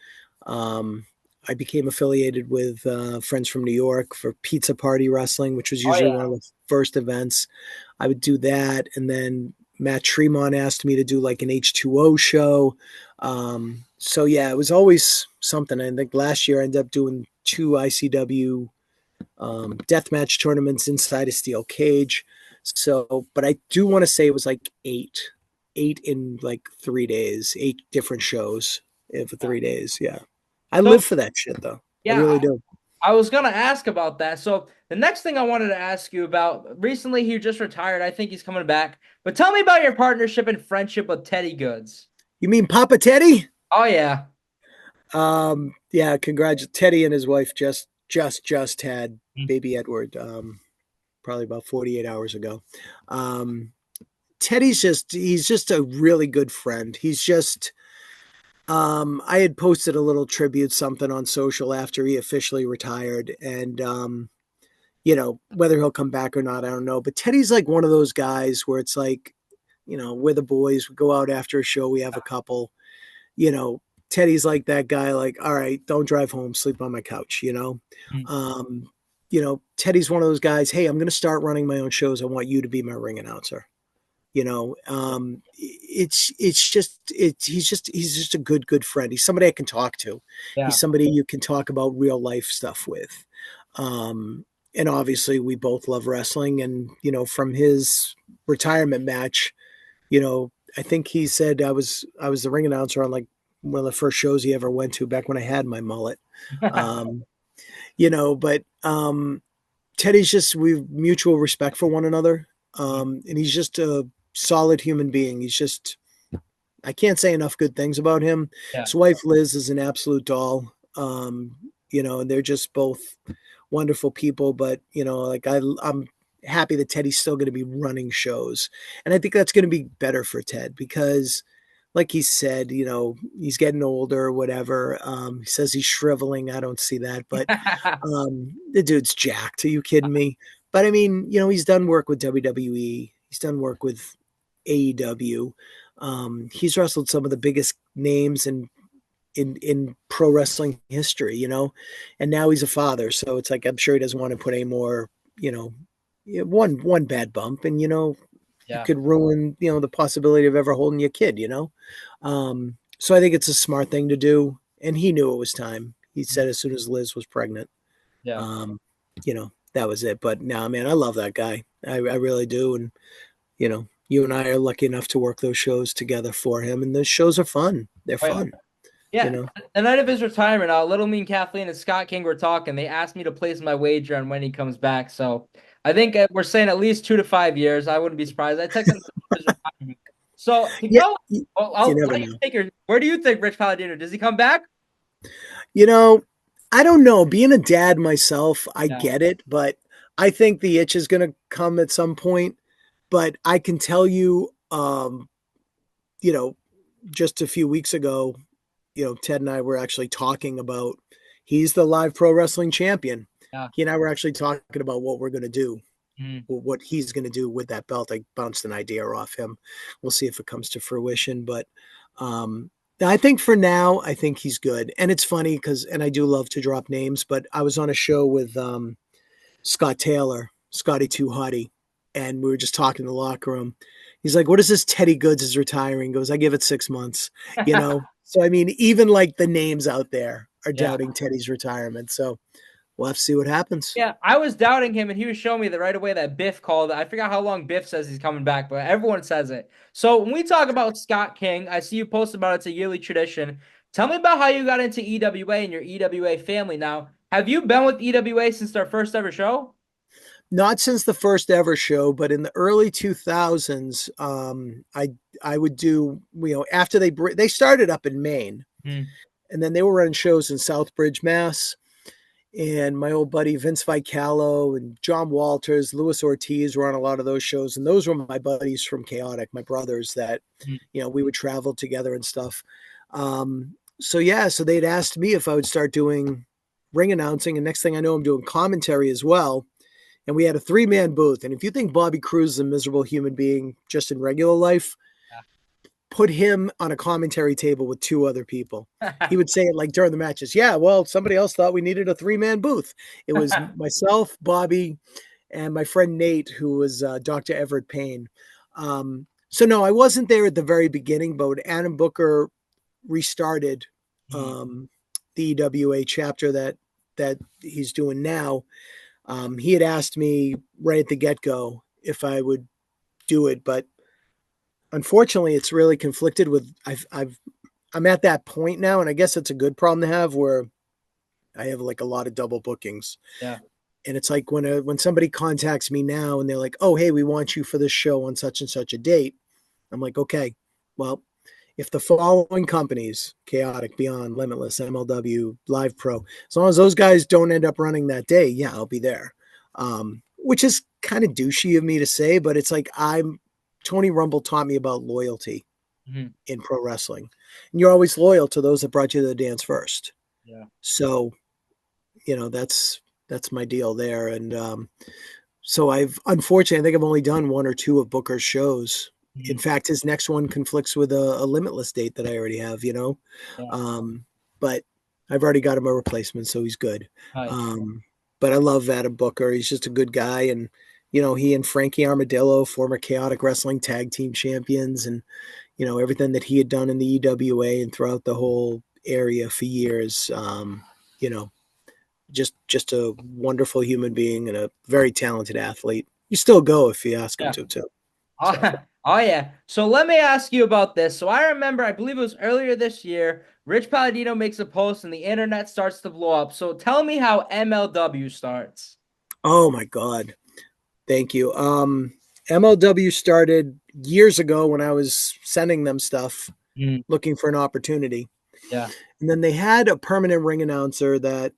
I became affiliated with friends from New York for Pizza Party Wrestling, which was
Oh
usually
yeah.
one of the first events. I would do that, and then Matt Tremont asked me to do like an H2O show. So yeah, it was always something. I think last year I ended up doing 2 ICW deathmatch tournaments inside a steel cage. So, but I do want to say it was like eight in like 3 days, 8 different shows for 3 days. Yeah. I
So
live for that shit though. I
yeah,
really do.
I was gonna ask about that. So the next thing I wanted to ask you about, recently he just retired. I think he's coming back. But tell me about your partnership and friendship with Teddy Goodz.
You mean Papa Teddy?
Oh yeah.
Yeah, Teddy and his wife just had
Mhm.
baby Edward, probably about 48 hours ago. He's just a really good friend. I had posted a little tribute something on social after he officially retired, and whether he'll come back or not, I don't know. But Teddy's like one of those guys where it's like, we're the boys, we go out after a show, we have a couple, you know, Teddy's like that guy, like, all right, don't drive home, sleep on my couch.
Mhm.
Um, Teddy's one of those guys, hey, I'm gonna start running my own shows. I want you to be my ring announcer. He's just a good friend. He's somebody I can talk to. He's
Yeah.
somebody you can talk about real life stuff with. And obviously we both love wrestling, and from his retirement match, I think he said I was the ring announcer on like one of the first shows he ever went to back when I had my mullet. Um, but Teddy's just, we've mutual respect for one another. And he's just a solid human being. I can't say enough good things about him.
Yeah.
His wife Liz is an absolute doll. And they're just both wonderful people. But like I'm happy that Teddy's still going to be running shows, and I think that's going to be better for Ted because, like he said, he's getting older or whatever. He says he's shriveling. I don't see that, but the dude's jacked. Are you kidding me? But I mean, he's done work with WWE. He's done work with AEW. He's wrestled some of the biggest names in pro wrestling history, and now he's a father. So it's like, I'm sure he doesn't want to put any more, one bad bump, and, you
Yeah.
could ruin, the possibility of ever holding your kid, So I think it's a smart thing to do. And he knew it was time. He said as soon as Liz was pregnant,
Yeah.
um, that was it. But nah, man, I love that guy. I really do. And, you and I are lucky enough to work those shows together for him. And those shows are fun. They're
Oh, yeah.
fun. you
Yeah,
know.
the night of his retirement, Little Mean Kathleen and Scott King were talking. They asked me to place my wager on when he comes back. So I think we're saying at least 2 to 5 years. I wouldn't be surprised. I took him to his retirement. So to
Yeah,
go,
you
I'll
never
let you
know.
take your. Where do you think Rich Palladino does he come back?
You know, I don't know. Being a dad myself, I
Yeah,
get it, but I think the itch is going to come at some point. But I can tell you, you know, just a few weeks ago, Ted and I were actually talking about he's the live pro wrestling champion.
yeah.
He and I were actually talking about what we're going to do,
Mhm.
what he's going to do with that belt. I bounced an idea off him. We'll see if it comes to fruition. But um, I think for now, I think he's good. And it's funny because, and I do love to drop names, but I was on a show with Scott Taylor, Scotty Too Hottie, and we were just talking in the locker room. He's like, "What is this? Teddy Goodz is retiring." He goes, "I give it 6 months." You know. So I mean, even like the names out there are
Yeah.
doubting Teddy's retirement. So we'll have to see what happens.
Yeah, I was doubting him, and he was showing me that right away that Biff called. I forgot how long Biff says he's coming back, but everyone says it. So when we talk about Scott King, I see you post about it's a yearly tradition. Tell me about how you got into EWA and your EWA family. Now, have you been with EWA since their first ever show?
Not since the first ever show, but in the early 2000s, I would do, after they started up in Maine,
Hmm.
and then they were running shows in Southbridge, Mass. And my old buddy Vince Vicalo and John Walters, Luis Ortiz were on a lot of those shows, and those were my buddies from Chaotic, my brothers that we would travel together and stuff. So yeah, so they'd asked me if I would start doing ring announcing, and next thing I know, I'm doing commentary as well. And we had a 3-man booth. And if you think Bobby Cruz is a miserable human being just in regular life, put him on a commentary table with 2 other people. He would say it like during the matches. Yeah, well, somebody else thought we needed a 3-man booth. It was myself, Bobby, and my friend Nate, who was Dr. Everett Payne. So no, I wasn't there at the very beginning, but when Adam Booker restarted the EWA chapter that he's doing now, he had asked me right at the get-go if I would do it, but unfortunately it's really conflicted with I'm at that point now, and I guess it's a good problem to have where I have like a lot of double bookings.
Yeah.
And it's like when somebody contacts me now and they're like, "Oh, hey, we want you for this show on such and such a date." I'm like, "Okay, well, if the following companies, Chaotic, Beyond, Limitless, MLW, Live Pro, as long as those guys don't end up running that day, yeah, I'll be there." Which is kind of douchey of me to say, but it's like Tony Rumble taught me about loyalty in pro wrestling. And you're always loyal to those that brought you to the dance first.
Yeah.
So, that's my deal there. And so unfortunately, I think I've only done 1 or 2 of Booker's shows. In fact, his next one conflicts with a Limitless date that I already have,
Yeah.
But I've already got him a replacement, so he's good.
Nice.
But I love Adam Booker. He's just a good guy. And, he and Frankie Armadillo, former Chaotic Wrestling Tag Team Champions, and, everything that he had done in the EWA and throughout the whole area for years, just a wonderful human being and a very talented athlete. You still go if you ask him to, too.
Oh,
So.
oh yeah. So let me ask you about this. So I remember, I believe it was earlier this year, Rich Palladino makes a post and the internet starts to blow up. So tell me how MLW starts.
Oh my God. Thank you. MLW started years ago when I was sending them stuff, looking for an opportunity.
Yeah.
And then they had a permanent ring announcer that,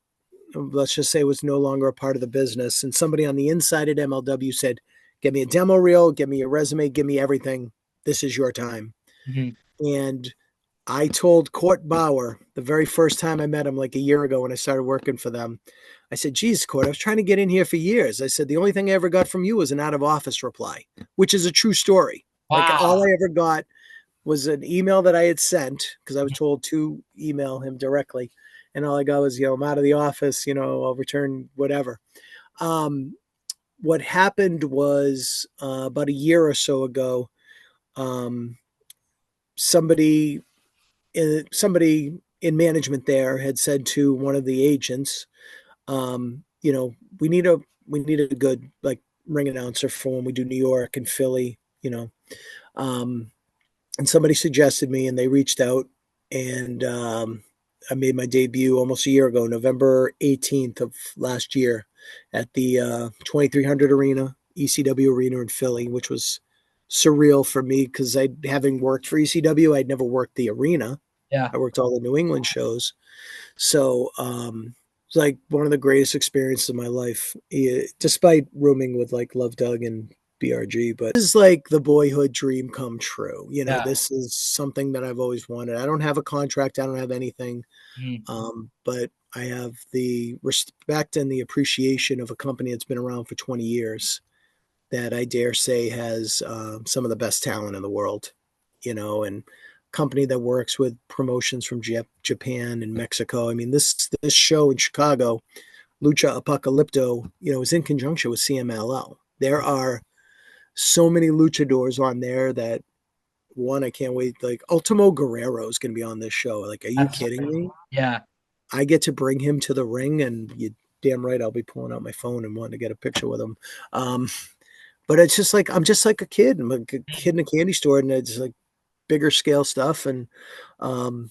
let's just say, was no longer a part of the business. And somebody on the inside at MLW said, "Give me a demo reel, give me a resume, give me everything. This is your time." And I told Court Bauer the very first time I met him, like a year ago when I started working for them, I said, "Geez, Court, I was trying to get in here for years." I said, "The only thing I ever got from you was an out of office reply," which is a true story. Like all
Wow.
I ever got was an email that I had sent because I was told to email him directly. And all I got was, I'm out of the office, I'll return whatever. What happened was about a year or so ago, somebody in management there had said to one of the agents, we need a good like ring announcer for when we do New York and Philly, and somebody suggested me and they reached out and I made my debut almost a year ago, November 18th of last year, at the 2300 Arena, ECW Arena in Philly, which was surreal for me because I, having worked for ECW, I'd never worked the arena.
Yeah.
I worked all the New England shows. So it's like one of the greatest experiences of my life, despite rooming with like Love Doug and BRG. But this is like the boyhood dream come true. You know,
Yeah.
this is something that I've always wanted. I don't have a contract, I don't have anything,
Mhm.
but I have the respect and the appreciation of a company that's been around for 20 years that I dare say has some of the best talent in the world, you know, and company that works with promotions from Japan and Mexico. I mean, this show in Chicago, Lucha Apocalypto, you know, is in conjunction with CMLL. There are so many luchadors on there that one, I can't wait. Like Ultimo Guerrero is going to be on this show. Like, are you
That's
kidding me?
yeah.
I get to bring him to the ring, and you damn right I'll be pulling out my phone and wanting to get a picture with him. Um, but it's just like I'm just like a kid. I'm like a kid in a candy store, and it's like bigger scale stuff, and um,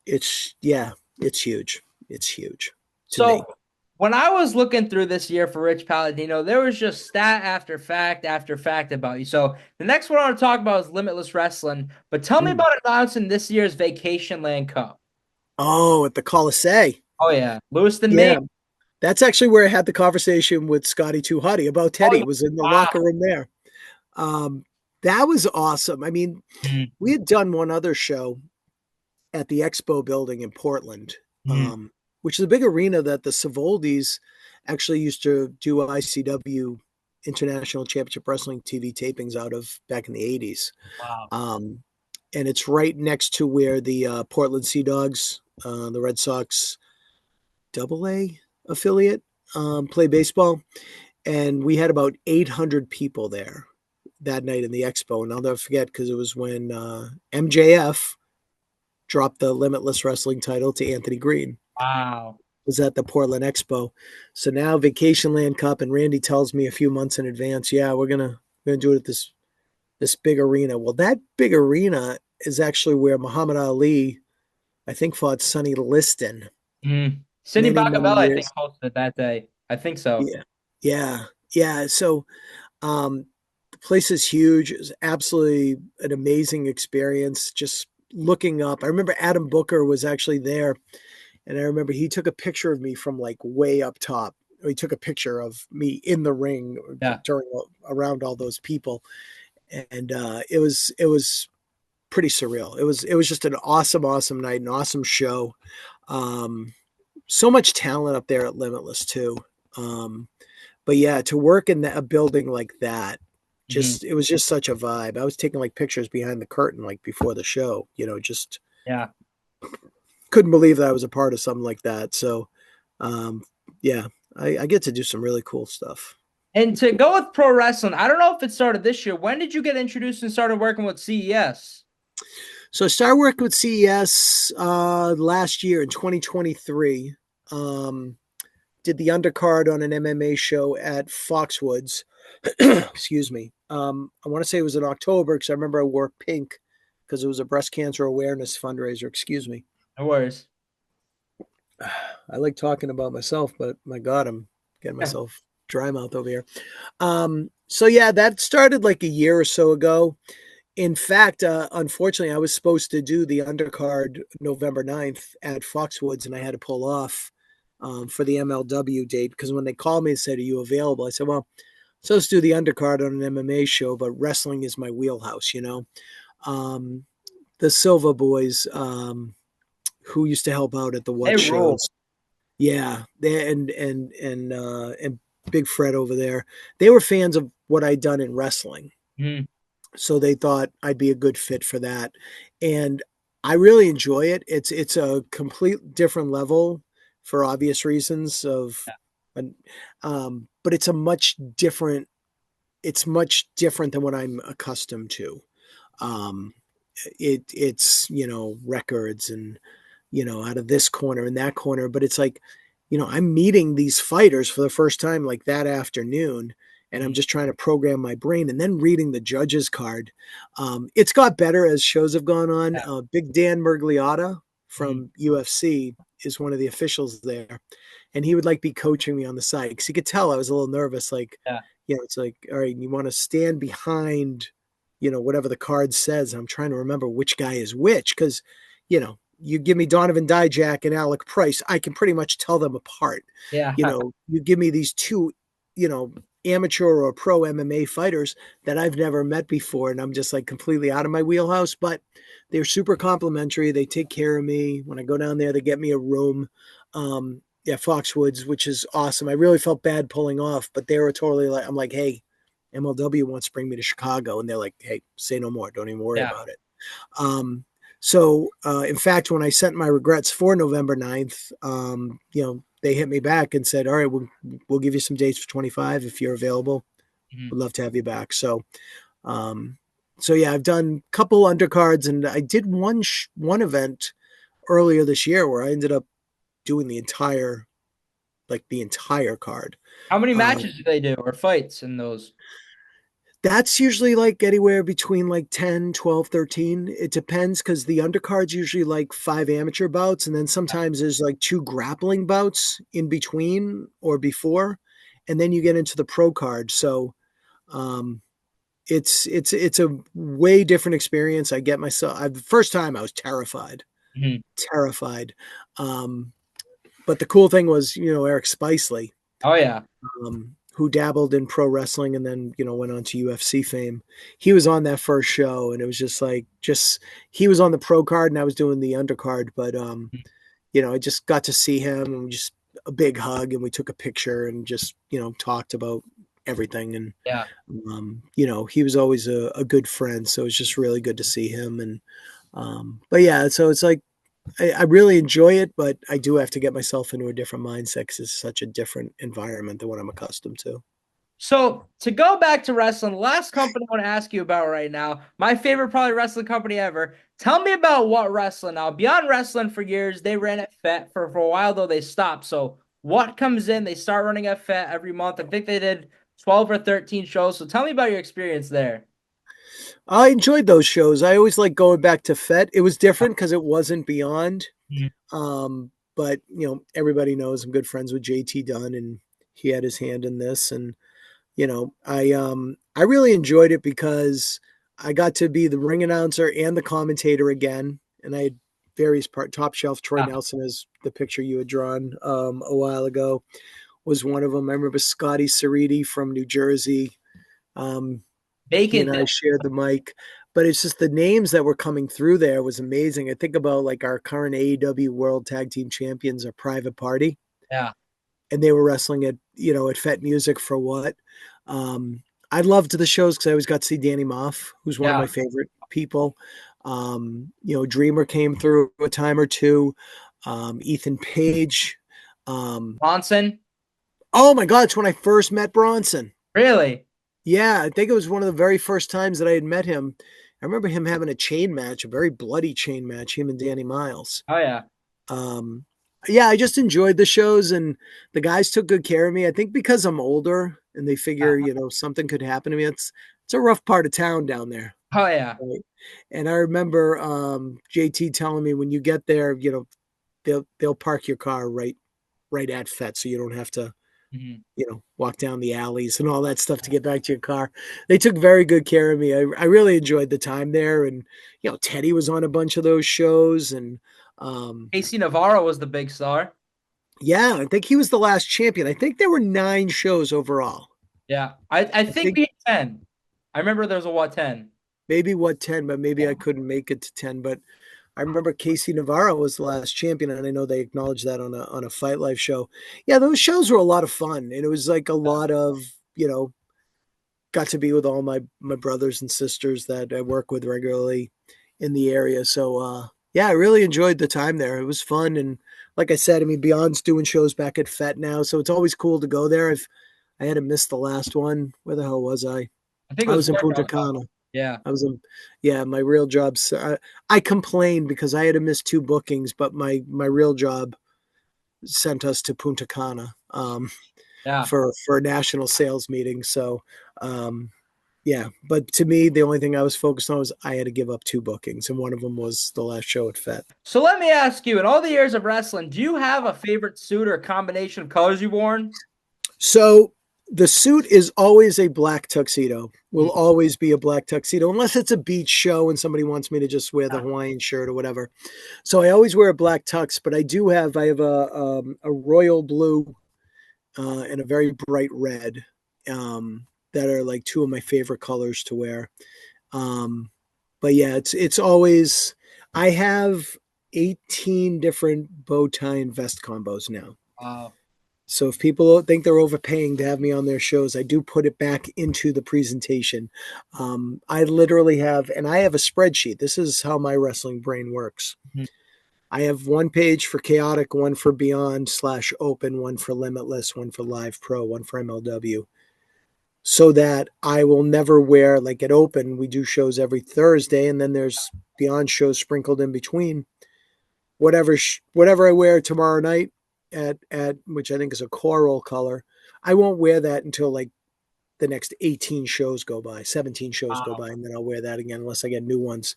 it's yeah, it's huge. It's huge to me.
So when I was looking through this year for Rich Palladino, there was just stat after fact about you. So the next one I want to talk about is Limitless Wrestling. But tell me
Mm.
about announcing this year's Vacationland Cup.
Oh, at the Colisee.
Oh yeah, Lewiston, Maine.
Yeah, that's actually where I had the conversation with Scotty Too Hottie about
Oh
Teddy.
yeah,
Was in the
wow.
locker room there. Um, that was awesome. I mean,
Mhm.
we had done one other show at the Expo building in Portland,
Mhm.
which is a big arena that the Savoldis actually used to do ICW International Championship Wrestling TV tapings out of back in the 80s.
Wow.
Um, and it's right next to where the Portland Sea Dogs, the Red Sox Double A affiliate, play baseball. And we had about 800 people there that night in the expo. And I'll never forget because it was when MJF dropped the Limitless Wrestling title to Anthony Green.
Wow.
Was at the Portland Expo. So now Vacationland Cup, and Randy tells me a few months in advance, yeah, we're gonna do it at this big arena. Well, that big arena is actually where Muhammad Ali, I think, fought Sonny Liston
Mhm. Cindy
many
Bacabella, I think,
years.
hosted it that day. I think so.
Yeah, yeah, yeah. So the place is huge. It was absolutely an amazing experience. Just looking up, I remember Adam Booker was actually there, and I remember he took a picture of me from like way up top. He took a picture of me in the ring
Yeah.
during around all those people, and it was pretty surreal. It was just an awesome night, an awesome show. Um, so much talent up there at Limitless too. Um, but yeah, to work in a building like that,
Mhm.
just it was just such a vibe. I was taking like pictures behind the curtain, like before the show. You know, just
Yeah.
couldn't believe that I was a part of something like that. So, um, yeah, I get to do some really cool stuff.
And to go with pro wrestling, I don't know if it started this year. When did you get introduced and started working with CES?
So I started working with CES last year in 2023. Um, did the undercard on an MMA show at Foxwoods. Excuse me. I want to say it was in October because I remember I wore pink because it was a breast cancer awareness fundraiser. Excuse me.
No worries.
I like talking about myself, but my God, I'm getting myself dry mouth over here. So yeah, that started like a year or so ago. In fact, unfortunately, I was supposed to do the undercard November 9th at Foxwoods, and I had to pull off for the MLW date because when they called me and said, "Are you available?" I said, "Well, so let's do the undercard on an MMA show, but wrestling is my wheelhouse, you know." Um, the Silva boys, who used to help out at the
They
What
rule.
shows, yeah, they and Big Fred over there, they were fans of what I'd done in wrestling,
Mhm.
so they thought I'd be a good fit for that, and I really enjoy it. It's a complete different level for obvious reasons of, but it's a much different. It's much different than what I'm accustomed to. Um, it's records and out of this corner and that corner, but it's like I'm meeting these fighters for the first time like that afternoon, and I'm just trying to program my brain, and then reading the judges card. It's got better as shows have gone on.
Yeah.
Big Dan Murgliotta
Mhm.
from UFC is one of the officials there, and he would like be coaching me on the side because he could tell I was a little nervous. Like,
Yeah.
it's like, all right, you want to stand behind, whatever the card says. I'm trying to remember which guy is which because, you give me Donovan Dijak and Alec Price, I can pretty much tell them apart.
Yeah.
You give me these two, amateur or pro MMA fighters that I've never met before, and I'm just like completely out of my wheelhouse, but they're super complimentary. They take care of me. When I go down there, they get me a room. Yeah, Foxwoods, which is awesome. I really felt bad pulling off, but they were totally like, I'm like, hey, MLW wants to bring me to Chicago. And they're like, hey, say no more. Don't even worry
Yeah.
about it. So in fact, when I sent my regrets for November 9th, they hit me back and said, all right, we'll give you some dates for 25 if you're available.
Mhm.
We'd love to have you back. So yeah, I've done a couple undercards, and I did one event earlier this year where I ended up doing the entire card.
How many matches do they do or fights in those?
That's usually like anywhere between like 10, 12, 13. It depends because the undercard's usually like 5 amateur bouts, and then sometimes there's like 2 grappling bouts in between or before, and then you get into the pro card. So it's a way different experience. I get myself the first time I was terrified.
Mhm.
Terrified. But the cool thing was, Eric Spicely,
Oh yeah.
who dabbled in pro wrestling and then, went on to UFC fame. He was on that first show, and it was just he was on the pro card and I was doing the undercard. But, I just got to see him, and just a big hug, and we took a picture and just, talked about everything. And,
Yeah.
he was always a good friend. So it's just really good to see him. And, but yeah, so it's like, I really enjoy it, but I do have to get myself into a different mindset because it's such a different environment than what I'm accustomed to.
So to go back to wrestling, the last company I want to ask you about right now, my favorite probably wrestling company ever. Tell me about What Wrestling now. Beyond Wrestling for years, they ran at FET for a while, though they stopped. So what comes in? They start running at FET every month. I think they did 12 or 13 shows. So tell me about your experience there.
I enjoyed those shows. I always like going back to FET. It was different because it wasn't Beyond.
Mhm.
But everybody knows I'm good friends with JT Dunn, and he had his hand in this. And I really enjoyed it because I got to be the ring announcer and the commentator again, and I had various top shelf. Troy
Ah,
Nelson is the picture you had drawn a while ago, was one of them. I remember Scotty Ceriti from New Jersey. He
Bacon.
and I shared the mic, but it's just the names that were coming through there was amazing. I think about like our current AEW World Tag Team Champions, are Private Party,
Yeah.
and they were wrestling at Fet Music for what. I loved the shows because I always got to see Danny Moff, who's one of
Yeah.
my favorite people. Dreamer came through a time or two. Ethan Page.
Bronson.
Oh my God, it's when I first met Bronson.
Really?
Yeah, I think it was one of the very first times that I had met him. I remember him having a chain match, a very bloody chain match, him and Danny Miles.
Oh yeah.
Um, yeah, I just enjoyed the shows, and the guys took good care of me. I think because I'm older and they figure, something could happen to me. It's a rough part of town down there.
Oh yeah.
Right? And I remember JT telling me when you get there, they'll park your car right at FET, so you don't have to
Mhm.
walk down the alleys and all that stuff to get back to your car. They took very good care of me. I really enjoyed the time there. And, Teddy was on a bunch of those shows. And,
Casey Navarro was the big star.
yeah, I think he was the last champion. I think there were 9 shows overall.
Yeah. I think we had 10. I remember there was a what 10.
Maybe 10, but maybe I couldn't make it to 10. But I remember Casey Navarro was the last champion, and I know they acknowledged that on a Fight Life show. Yeah, those shows were a lot of fun, and it was like a lot of, got to be with all my brothers and sisters that I work with regularly in the area. So yeah, I really enjoyed the time there. It was fun, and like I said, I mean, Beyond's doing shows back at FET now, so it's always cool to go there. I had to miss the last one. Where the hell was I?
I think it
I
was
was in Punta
Warehouse.
Cana.
Yeah.
I was in, yeah, my real job. I complained because I had to miss 2 bookings, but my real job sent us to Punta Cana.
Yeah.
for national sales meetings. So, yeah, but to me, the only thing I was focused on was I had to give up 2 bookings, and one of them was the last show at FET.
So let me ask you, in all the years of wrestling, do you have a favorite suit or a combination of colors you've worn?
So the suit is always a black tuxedo. Will always be a black tuxedo, unless it's a beach show and somebody wants me to just wear the Hawaiian shirt or whatever. So I always wear a black tux, but I have a royal blue and a very bright red that are like 2 of my favorite colors to wear. But yeah, it's always, I have 18 different bow tie and vest combos now.
Wow.
So if people think they're overpaying to have me on their shows, I do put it back into the presentation. I literally have, and I have a spreadsheet. This is how my wrestling brain works.
Mhm.
I have 1 page for chaotic, 1 for beyond/open, 1 for limitless, 1 for live pro, 1 for MLW. So that I will never wear, like at open, we do shows every Thursday, and then there's beyond shows sprinkled in between. Whatever I wear tomorrow night at which I think is a coral color, I won't wear that until like the next 18 shows go by, 17 shows go
Wow.
by, and then I'll wear that again unless I get new ones.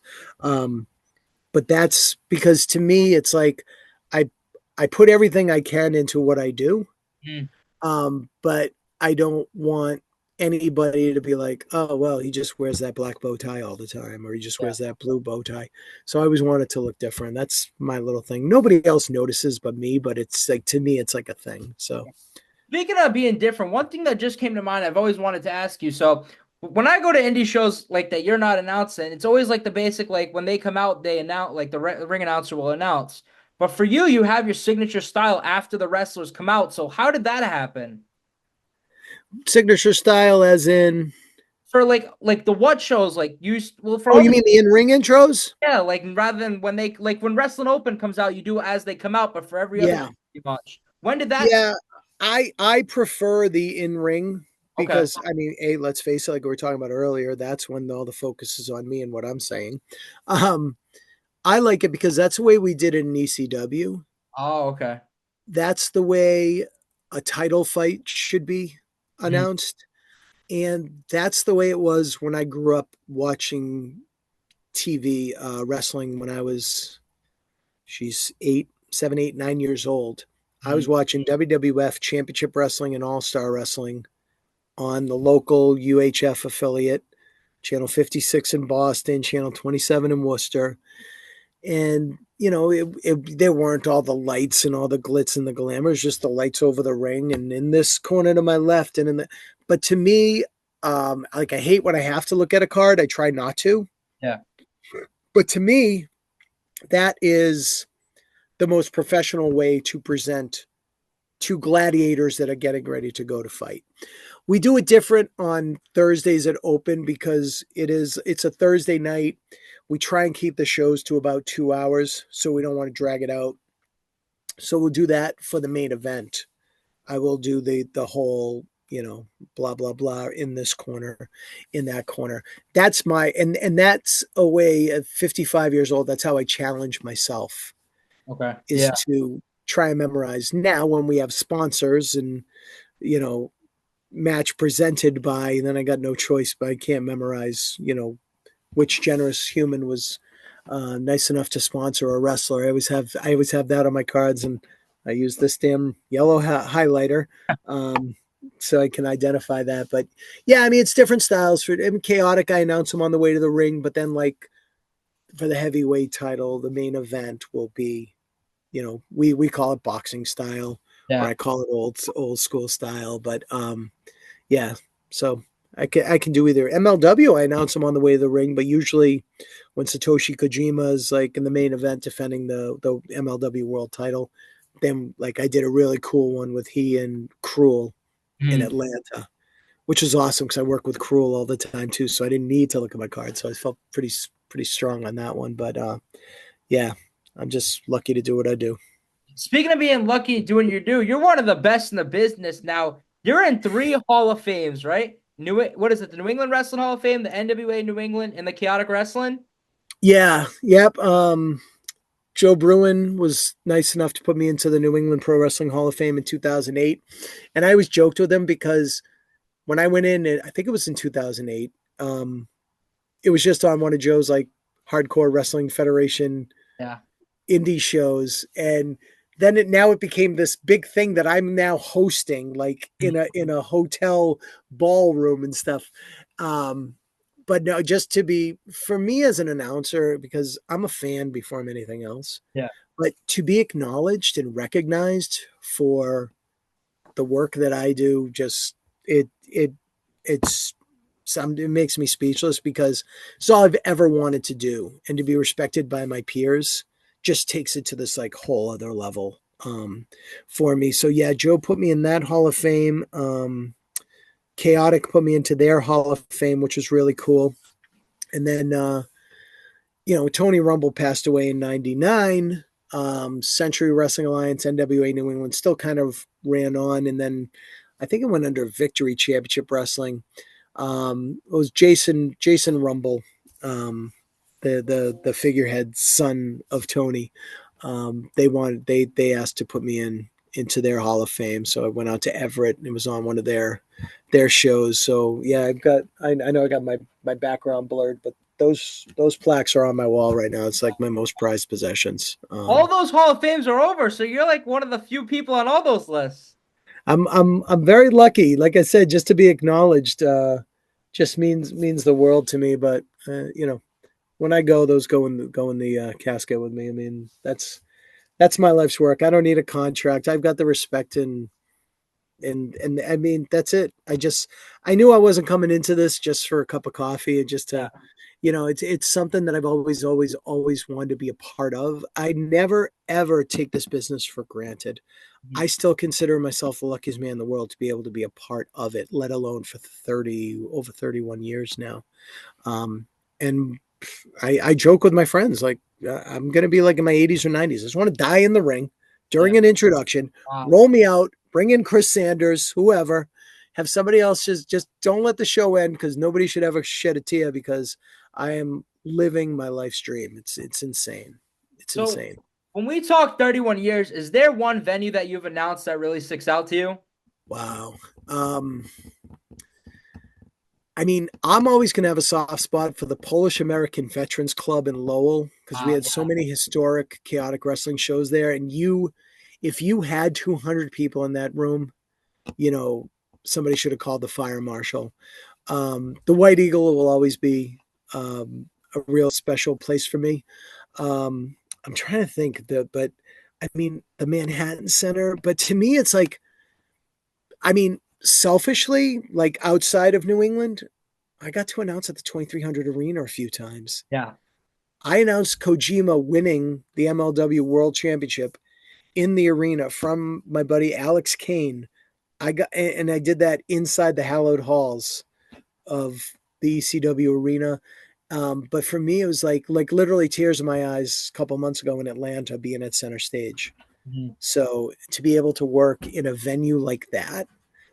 But that's because to me, it's like I I put everything I can into what I do.
Mm.
But I don't want anybody to be like, oh, well, he just wears that black bow tie all the time, or he just
Yeah.
wears that blue bow tie. So I always want it to look different. That's my little thing. Nobody else notices but me, but it's like, to me, it's like a thing. So
Speaking of being different, one thing that just came to mind, I've always wanted to ask you. So when I go to indie shows like that, you're not announcing. It's always like the basic, like when they come out, they announce, like the ring announcer will announce. But for you, you have your signature style after the wrestlers come out. So how did that happen?
signature style as in,
For like the what shows, like you, well, for
oh,
all
you
the,
mean the in-ring intros?
yeah, like rather than when they, like when Wrestling Open comes out, you do it as they come out, but for every other
Yeah.
show, pretty much. When did that?
Yeah. I prefer the in-ring
Okay.
because I mean, let's face it, like we were talking about earlier, that's when all the focus is on me and what I'm saying. Um, I like it because that's the way we did it in ECW.
Oh, okay.
That's the way a title fight should be
Mhm.
announced. And that's the way it was when I grew up watching TV wrestling when I was, she's 8, 7, 8, 9 years old. I was
Mhm.
watching WWF Championship Wrestling and All Star Wrestling on the local UHF affiliate, Channel 56 in Boston, Channel 27 in Worcester. And, you know, there weren't all the lights and all the glitz and the glamour. It's just the lights over the ring and in this corner to my left. And in the, but to me, like I hate when I have to look at a card. I try not to.
Yeah.
But to me, that is the most professional way to present two gladiators that are getting ready to go to fight. We do it different on Thursdays at Open because it's a Thursday night. We try and keep the shows to about 2 hours, so we don't want to drag it out. So we'll do that for the main event. I will do the whole, blah blah blah in this corner, in that corner. That's my and that's a way at 55 years old. That's how I challenge myself,
Okay.
is
Yeah.
to try and memorize. Now when we have sponsors and you know match presented by, and then I got no choice, but I can't memorize, which generous human was nice enough to sponsor a wrestler. I always have that on my cards, and I use this damn yellow highlighter so I can identify that. But yeah, I mean it's different styles. For chaotic, I announce them on the way to the ring, but then like for the heavyweight title, the main event will be, we call it boxing style, or
Yeah.
I call it old school style. But yeah, so I can do either. MLW, I announce them on the way to the ring, but usually when Satoshi Kojima is like in the main event defending the MLW world title, then like I did a really cool one with he and Cruel in
Mhm.
Atlanta, which is awesome because I work with Cruel all the time too, so I didn't need to look at my card, so I felt pretty strong on that one. But yeah, I'm just lucky to do what I do.
Speaking of being lucky doing what you do, you're one of the best in the business now. You're in 3 Hall of Fames, right? What is it? The New England Wrestling Hall of Fame, the NWA New England, and the Chaotic Wrestling.
Yeah, yep. Joe Bruin was nice enough to put me into the New England Pro Wrestling Hall of Fame in 2008. And I always joked with him because when I went in, I think it was in 2008, it was just on one of Joe's like Hardcore Wrestling Federation
Yeah.
indie shows. And then now it became this big thing that I'm now hosting, like in a hotel ballroom and stuff. But no, just to be, for me as an announcer, because I'm a fan before I'm anything else,
Yeah.
but to be acknowledged and recognized for the work that I do, just it's it makes me speechless because it's all I've ever wanted to do, and to be respected by my peers just takes it to this like whole other level for me. So yeah, Joe put me in that Hall of Fame. Chaotic put me into their Hall of Fame, which was really cool. And then, Tony Rumble passed away in 99. Century Wrestling Alliance, NWA New England still kind of ran on. And then I think it went under Victory Championship Wrestling. It was Jason Rumble, the figurehead son of Tony. They asked to put me into their Hall of Fame. So I went out to Everett and it was on one of their shows. So yeah, I know I got my background blurred, but those plaques are on my wall right now. It's like my most prized possessions.
All those Hall of Fames are over, so you're like one of the few people on all those lists.
I'm very lucky. Like I said, just to be acknowledged, just means the world to me. But when I go, those go in the casket with me. I mean, that's my life's work. I don't need a contract. I've got the respect and I mean, that's it. I knew I wasn't coming into this just for a cup of coffee and just to, it's something that I've always wanted to be a part of. I never, ever take this business for granted. I still consider myself the luckiest man in the world to be able to be a part of it, let alone for over 31 years now. And I joke with my friends, like, I'm going to be like in my 80s or 90s. I just want to die in the ring during an introduction, roll me out, bring in Chris Sanders, whoever, have somebody else just don't let the show end, because nobody should ever shed a tear, because I am living my life's dream. It's insane. It's insane.
When we talk 31 years, is there one venue that you've announced that really sticks out to you?
Wow. I mean, I'm always going to have a soft spot for the Polish American Veterans Club in Lowell, because we had so many historic, chaotic wrestling shows there. And if you had 200 people in that room, somebody should have called the fire marshal. The White Eagle will always be a real special place for me. I'm trying to think, but I mean, the Manhattan Center. But to me, it's like, I mean, selfishly, like outside of New England, I got to announce at the 2300 Arena a few times.
Yeah.
I announced Kojima winning the MLW World Championship in the arena from my buddy Alex Kane. I did that inside the hallowed halls of the ECW arena. But for me, it was like literally tears in my eyes a couple months ago in Atlanta, being at center stage.
Mm-hmm.
So to be able to work in a venue like that,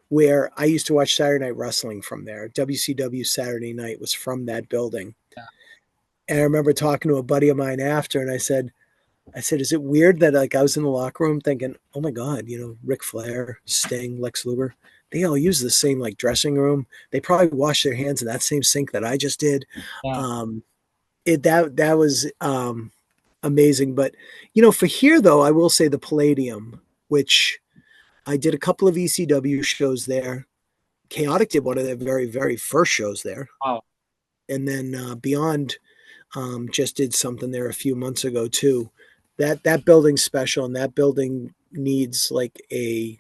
where I used to watch Saturday Night Wrestling from there, WCW Saturday Night was from that building.
Yeah.
And I remember talking to a buddy of mine after, and I said, is it weird that like I was in the locker room thinking, oh my God, Ric Flair, Sting, Lex Luger, they all use the same like dressing room. They probably wash their hands in that same sink that I just did.
Yeah.
That was amazing. But for here though, I will say the Palladium, which I did a couple of ECW shows there. Chaotic did one of their very, very first shows there.
Wow.
And then Beyond just did something there a few months ago too. That building's special, and that building needs like a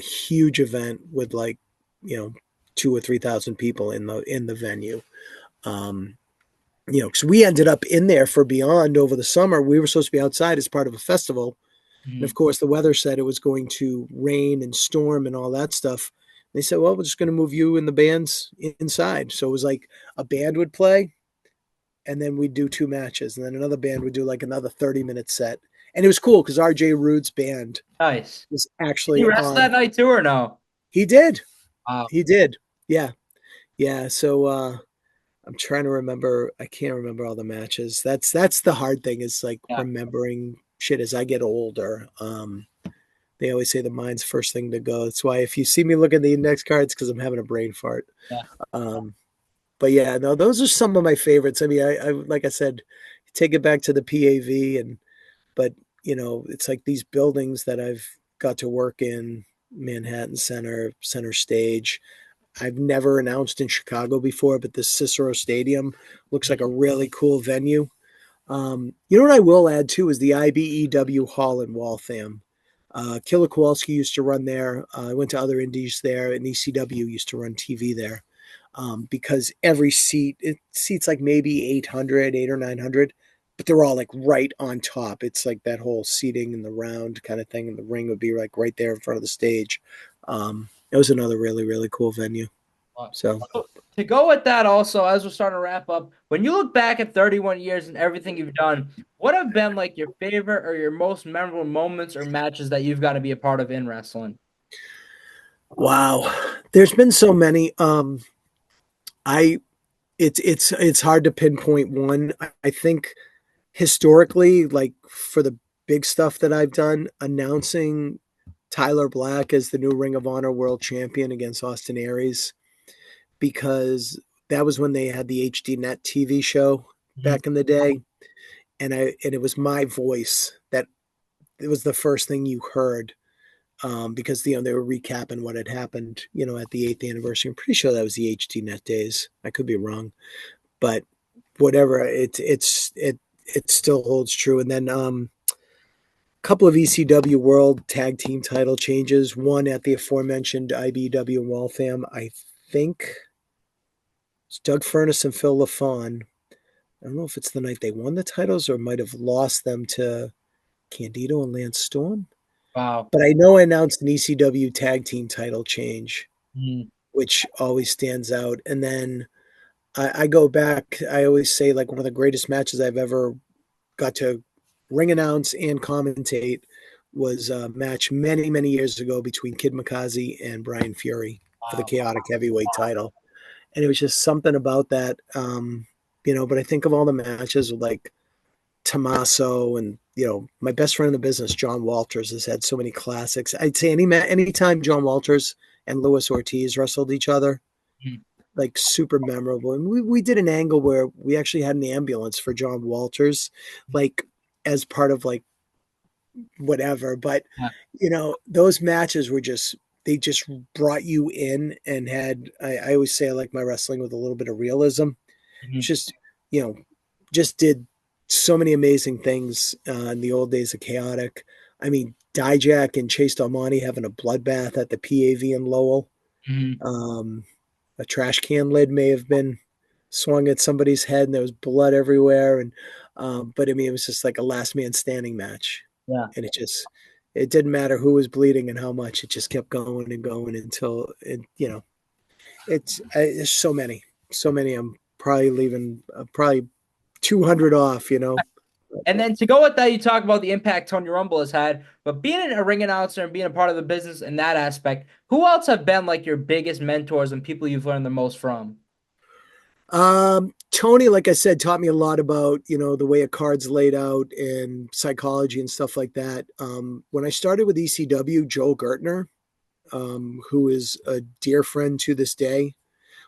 huge event with like 2,000 or 3,000 people in the venue. Because we ended up in there for Beyond over the summer. We were supposed to be outside as part of a festival. Mm-hmm. And of course, the weather said it was going to rain and storm and all that stuff. They said, well, we're just going to move you and the bands inside. So it was like a band would play, and then we'd do 2 matches. And then another band would do like another 30-minute set. And it was cool because RJ Rude's band was actually
He wrestled that night too, or no?
He did.
Wow.
He did. Yeah. Yeah. So I'm trying to remember. I can't remember all the matches. That's the hard thing is like
Yeah.
remembering shit as I get older. They always say the mind's first thing to go. That's why if you see me look at the index cards, because I'm having a brain fart.
Yeah.
Um, but yeah, no, those are some of my favorites. I mean, I like I said, take it back to the PAV, but it's like these buildings that I've got to work in, Manhattan Center Stage. I've never announced in Chicago before, but the Cicero Stadium looks like a really cool venue. What I will add too is the IBEW Hall in Waltham. Killer Kowalski used to run there. I went to other indies there, and ECW used to run TV there. Because every seat, it seats like maybe 800, 8 or 900, but they're all like right on top. It's like that whole seating in the round kind of thing, and the ring would be like right there in front of the stage. It was another really, really cool venue. So,
So, to go with that also, as we're starting to wrap up, when you look back at 31 years and everything you've done, what have been like your favorite or your most memorable moments or matches that you've got to be a part of in wrestling?
wow, there's been so many. I it's hard to pinpoint one. I think historically, like for the big stuff that I've done, announcing Tyler Black as the new Ring of Honor World Champion against Austin Aries, because that was when they had the HD Net TV show back in the day, and it was my voice that it was the first thing you heard. Because they were recapping what had happened, at the 8th anniversary. I'm pretty sure that was the HD Net days. I could be wrong, but whatever. It still holds true. And then a couple of ECW World Tag Team title changes. One at the aforementioned IBW in Waltham. I think it's Doug Furnace and Phil LaFawn. I don't know if it's the night they won the titles or might have lost them to Candido and Lance Storm.
Wow.
But I know I announced an ECW tag team title change,
Mm.
which always stands out. And then I go back, I always say like one of the greatest matches I've ever got to ring announce and commentate was a match many, many years ago between Kid Makazi and Brian Fury for the
Wow.
chaotic heavyweight title. And it was just something about that. But I think of all the matches with like Tommaso and my best friend in the business, John Walters, has had so many classics. I'd say anytime John Walters and Luis Ortiz wrestled each other,
Mm.
like super memorable. And we did an angle where we actually had an ambulance for John Walters, like as part of like whatever. But
Yeah.
those matches were they just brought you in and had I always say I like my wrestling with a little bit of realism.
Mhm.
Just just did so many amazing things in the old days of chaotic. I mean, Dijak and Chase Dalmonte having a bloodbath at the PAV in Lowell.
Mhm.
A trash can lid may have been swung at somebody's head and there was blood everywhere. And but I mean, it was just like a last man standing match.
Yeah.
And it didn't matter who was bleeding and how much. It just kept going and going until it's so many. So many. I'm probably leaving probably 200 off.
And then to go with that, you talk about the impact Tony Rumble has had, but being a ring announcer and being a part of the business in that aspect, who else have been like your biggest mentors and people you've learned the most from?
Tony, like I said, taught me a lot about, the way a card's laid out and psychology and stuff like that. When I started with ECW, Joel Gertner, who is a dear friend to this day,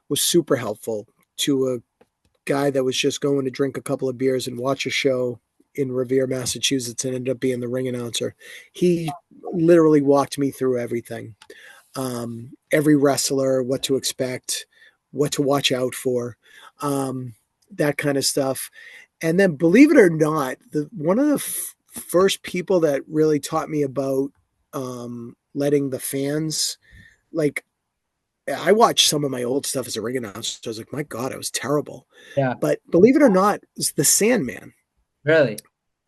was super helpful to a guy that was just going to drink a couple of beers and watch a show in Revere, Massachusetts, and ended up being the ring announcer. He literally walked me through everything. Every wrestler, what to expect, what to watch out for, that kind of stuff. And then, believe it or not, one of the first people that really taught me about letting the fans, like, I watched some of my old stuff as a ring announcer. I was like, my God, I was terrible.
Yeah.
But believe it or not, it's the Sandman
Really?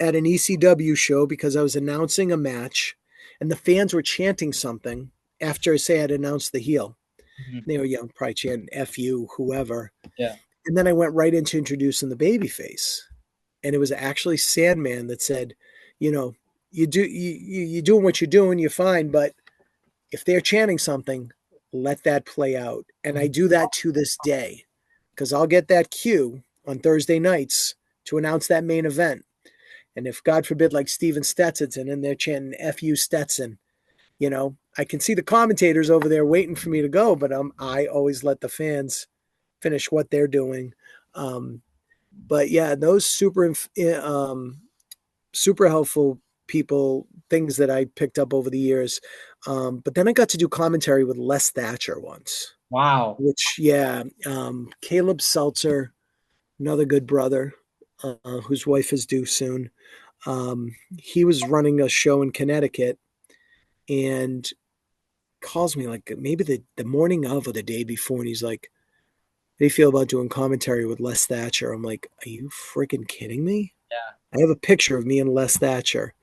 at an ECW show because I was announcing a match and the fans were chanting something after, say, I'd announced the heel.
Mhm.
They were probably chanting F you, whoever.
Yeah.
And then I went right into introducing the babyface. And it was actually Sandman that said, you doing what you're doing, you're fine. But if they're chanting something, let that play out. And I do that to this day. because I'll get that cue on Thursday nights to announce that main event. And if God forbid, like Steven Stetson's in there chanting "F you Stetson," I can see the commentators over there waiting for me to go, but I always let the fans finish what they're doing. But yeah, those super helpful people, things that I picked up over the years. But then I got to do commentary with Les Thatcher once.
Wow.
Which, yeah, Caleb Seltzer, another good brother, whose wife is due soon. He was running a show in Connecticut and calls me like maybe the morning of or the day before, and he's like, "How do you feel about doing commentary with Les Thatcher?" I'm like, "Are you freaking kidding me?"
Yeah.
I have a picture of me and Les Thatcher.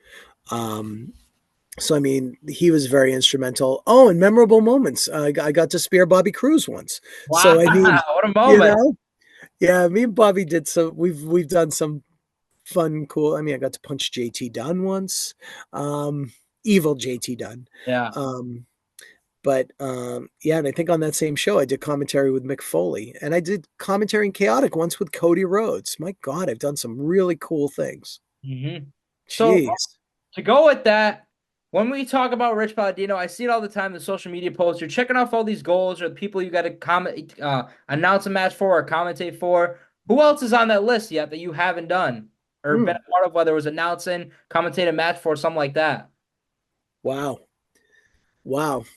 So, I mean, he was very instrumental. Oh, and memorable moments. I got to spear Bobby Cruz once.
Wow.
So, I mean,
What a moment.
Yeah, me and Bobby did some, we've done some fun, cool. I mean, I got to punch JT Dunn once. Evil JT Dunn.
Yeah.
Yeah, and I think on that same show, I did commentary with Mick Foley, and I did commentary in Chaotic once with Cody Rhodes. My God, I've done some really cool things.
Mm-hmm. So
Jeez.
to go with that, when we talk about Rich Palladino, I see it all the time in the social media posts. You're checking off all these goals or the people you got to announce a match for or commentate for. Who else is on that list yet that you haven't done or been a part of, whether it was announcing, commentate a match for, something like that?
Wow.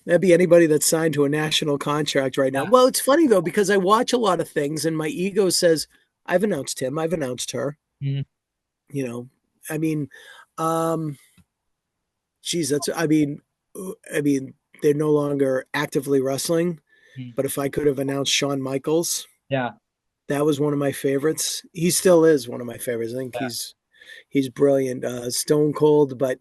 That'd be anybody that's signed to a national contract right now.
Yeah.
Well, it's funny, though, because I watch a lot of things and my ego says, I've announced him, I've announced her.
Mm-hmm.
I mean, geez, I mean, they're no longer actively wrestling, but if I could have announced Shawn Michaels,
Yeah.
that was one of my favorites. He still is one of my favorites. I think he's brilliant. Stone Cold, but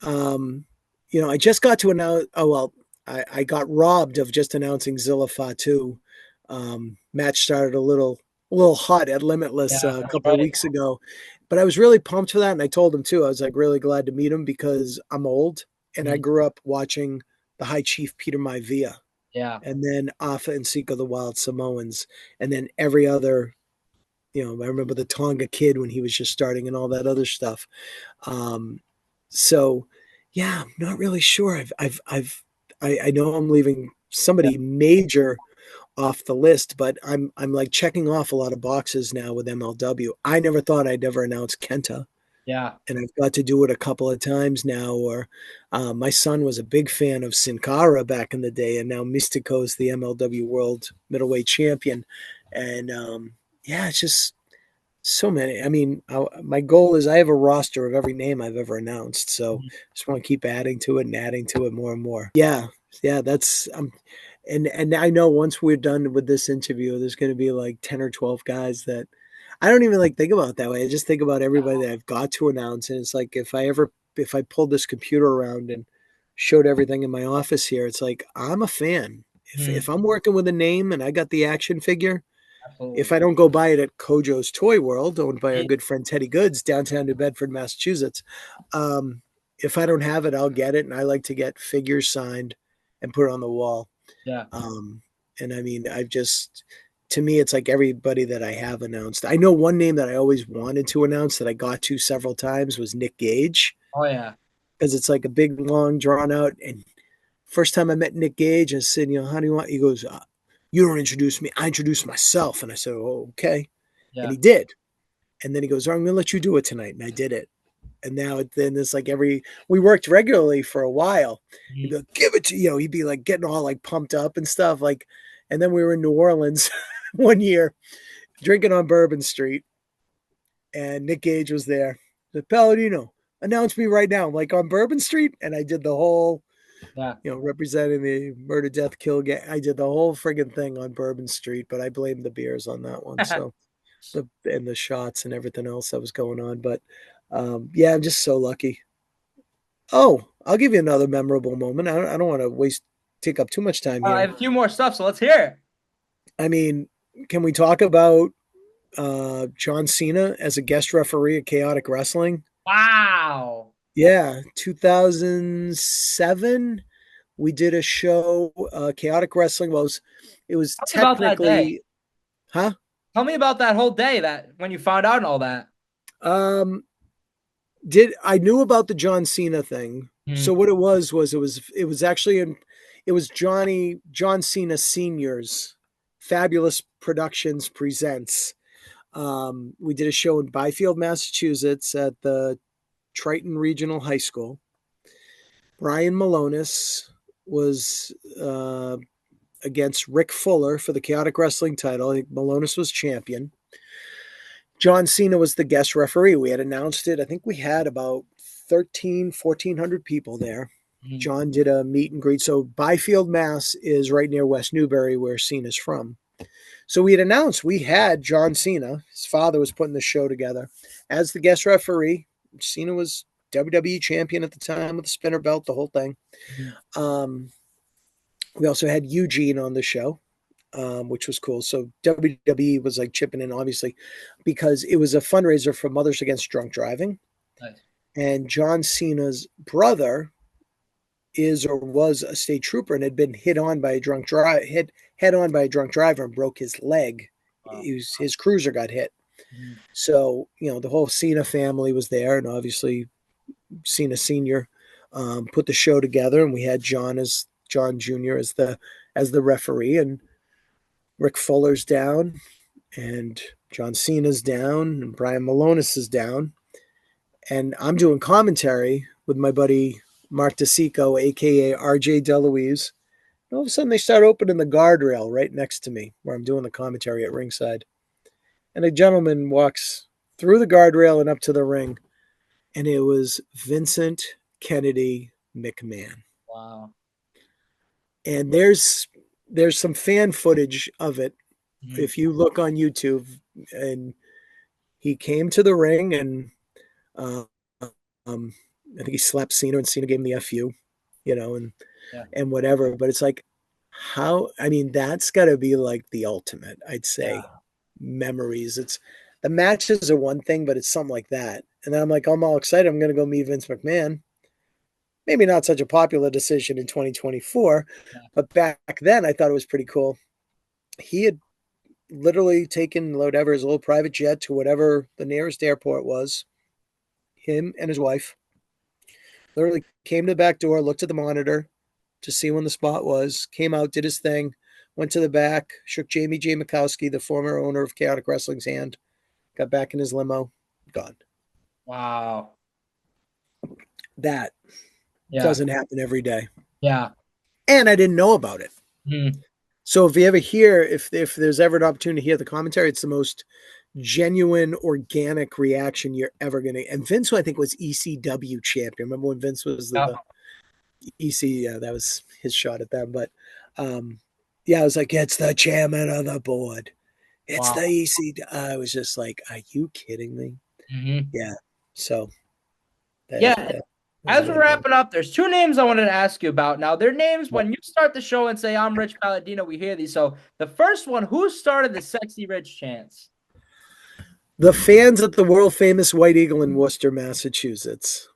I just got to announce. Oh well, I got robbed of just announcing Zilla Fatu. Match started a little hot at Limitless a couple of weeks ago, but I was really pumped for that, and I told him too. I was like really glad to meet him because I'm old, and I grew up watching the High Chief Peter Maivia.
Yeah.
And then Afa and Sika the Wild Samoans, and then every other. I remember the Tonga Kid when he was just starting and all that other stuff. So, yeah, I'm not really sure. I know I'm leaving somebody major off the list, but I'm like checking off a lot of boxes now with MLW. I never thought I'd ever announce Kenta.
Yeah.
And I've got to do it a couple of times now. Or my son was a big fan of Sin Cara back in the day, and now Mystico's the MLW World Middleweight Champion. And yeah, it's just so many. I mean, my goal is I have a roster of every name I've ever announced. So I just want to keep adding to it and adding to it more and more. Yeah, that's and I know once we're done with this interview, there's going to be like 10 or 12 guys that I don't even like think about it that way. I just think about everybody that I've got to announce. And it's like, if I pulled this computer around and showed everything in my office here, it's like, I'm a fan. If I'm working with a name and I got the action figure,
Absolutely.
if I don't go buy it at Kojo's Toy World, owned by our good friend Teddy Goodz, downtown New Bedford, Massachusetts, if I don't have it, I'll get it. And I like to get figures signed and put it on the wall.
Yeah.
And I mean, to me, it's like everybody that I have announced. I know one name that I always wanted to announce that I got to several times was Nick Gage.
Oh, yeah.
Because it's like a big, long, drawn out. And first time I met Nick Gage, I said, how do you want? He goes, you don't introduce me. I introduced myself. And I said, oh, okay. Yeah. And he did. And then he goes, I'm going to let you do it tonight. And I did it. And now then it's like we worked regularly for a while. He'd be like, give it to he'd be like getting all like pumped up and stuff. Like, and then we were in New Orleans one year drinking on Bourbon Street. And Nick Gage was there. The Palladino, announce me right now. I'm like on Bourbon Street. And I did the whole, representing the murder, death, kill gang. I did the whole friggin' thing on Bourbon Street, but I blamed the beers on that one. So the shots and everything else that was going on. But I'm just so lucky. Oh, I'll give you another memorable moment. I don't want to take up too much time here.
I have a few more stuff, so let's hear it.
I mean, can we talk about John Cena as a guest referee at Chaotic Wrestling?
Wow.
Yeah, 2007. We did a show, Chaotic Wrestling. Well, it was technically. Huh?
Tell me about that whole day, that when you found out and all that.
Um, I knew about the John Cena thing.
Mm.
So what it was actually it was John Cena Senior's Fabulous Productions presents. We did a show in Byfield, Massachusetts at the Triton Regional High School. Brian Malonis was against Rick Fuller for the Chaotic Wrestling title. I think Malonis was champion. John Cena was the guest referee. We had announced it. I think we had about 1,400 people there.
Mm.
John did a meet and greet. So Byfield, Mass is right near West Newbury, where Cena's from. So we had announced we had John Cena. His father was putting the show together as the guest referee. Cena was WWE champion at the time with the spinner belt, the whole thing.
Mm.
We also had Eugene on the show, which was cool. So WWE was like chipping in, obviously, because it was a fundraiser for Mothers Against Drunk Driving.
Nice.
And John Cena's brother is or was a state trooper and had been hit on by a drunk driver and broke his leg.
Wow.
His cruiser got hit.
Mm.
So, the whole Cena family was there, and obviously Cena Senior put the show together, and we had John Jr. as the referee, and Rick Fuller's down, and John Cena's down, and Brian Malonis is down, and I'm doing commentary with my buddy Mark DeSico, aka RJ DeLuise. And all of a sudden, they start opening the guardrail right next to me, where I'm doing the commentary at ringside, and a gentleman walks through the guardrail and up to the ring, and it was Vincent Kennedy McMahon.
Wow.
And there's some fan footage of it.
Mm.
If you look on YouTube, and he came to the ring, and I think he slapped Cena, and Cena gave him the FU, and whatever. But it's like, that's got to be like the ultimate, I'd say, memories. It's the matches are one thing, but it's something like that. And then I'm all excited. I'm going to go meet Vince McMahon. Maybe not such a popular decision in 2024, but back then I thought it was pretty cool. He had literally taken whatever his little private jet to whatever the nearest airport was. Him and his wife literally came to the back door, looked at the monitor to see when the spot was, came out, did his thing, went to the back, shook Jamie J. Mikowski, the former owner of Chaotic Wrestling's hand, got back in his limo, gone.
Wow.
That doesn't happen every day.
Yeah.
And I didn't know about it.
Mm.
So if you ever hear, if there's ever an opportunity to hear the commentary, it's the most genuine, organic reaction you're ever going to. And Vince, I think, was ECW champion. Remember when Vince was the EC? Yeah, that was his shot at them. But I was like, it's the chairman of the board. It's the EC. I was just like, are you kidding me?
Mm-hmm.
Yeah. So.
As we're wrapping up, there's two names I wanted to ask you about. Now, they're names when you start the show and say, I'm Rich Palladino, we hear these. So the first one, who started the Sexy Rich chants?
The fans at the world famous White Eagle in Worcester, Massachusetts.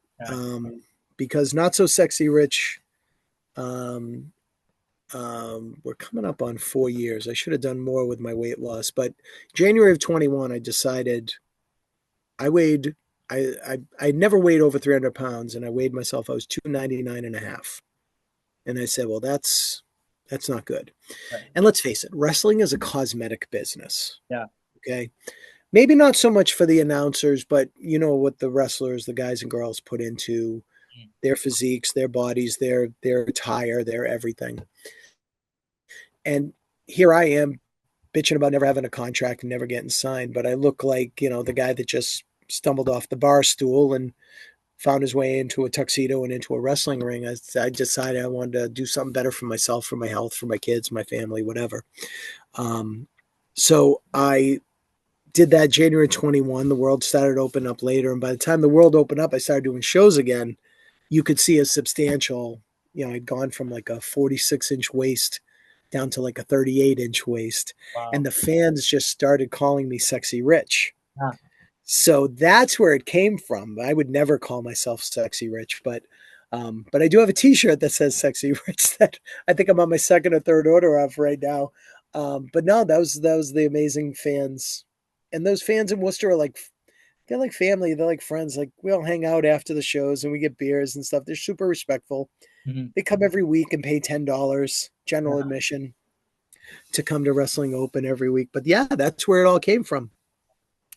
Because Not So Sexy Rich, we're coming up on 4 years. I should have done more with my weight loss. But January of 21, I decided I never weighed over 300 pounds, and I weighed myself. I was 299 and a half. And I said, well, that's not good. Right. And let's face it, wrestling is a cosmetic business.
Yeah.
Okay. Maybe not so much for the announcers, but you know what the wrestlers, the guys and girls put into their physiques, their bodies, their attire, their everything. And here I am bitching about never having a contract and never getting signed, but I look like, the guy that just stumbled off the bar stool and found his way into a tuxedo and into a wrestling ring. I decided I wanted to do something better for myself, for my health, for my kids, my family, whatever. So I did that January 21. The world started to open up later. And by the time the world opened up, I started doing shows again. You could see a substantial, I'd gone from like a 46-inch waist down to like a 38-inch waist. Wow. And the fans just started calling me Sexy Rich. Yeah. So that's where it came from. I would never call myself Sexy Rich, but I do have a T-shirt that says Sexy Rich that I think I'm on my second or third order of right now. But no, that was the amazing fans, and those fans in Worcester are like they're like family. They're like friends. Like we all hang out after the shows and we get beers and stuff. They're super respectful.
Mhm.
They come every week and pay $10 general
Yeah.
admission to come to Wrestling Open every week. But yeah, that's where it all came from.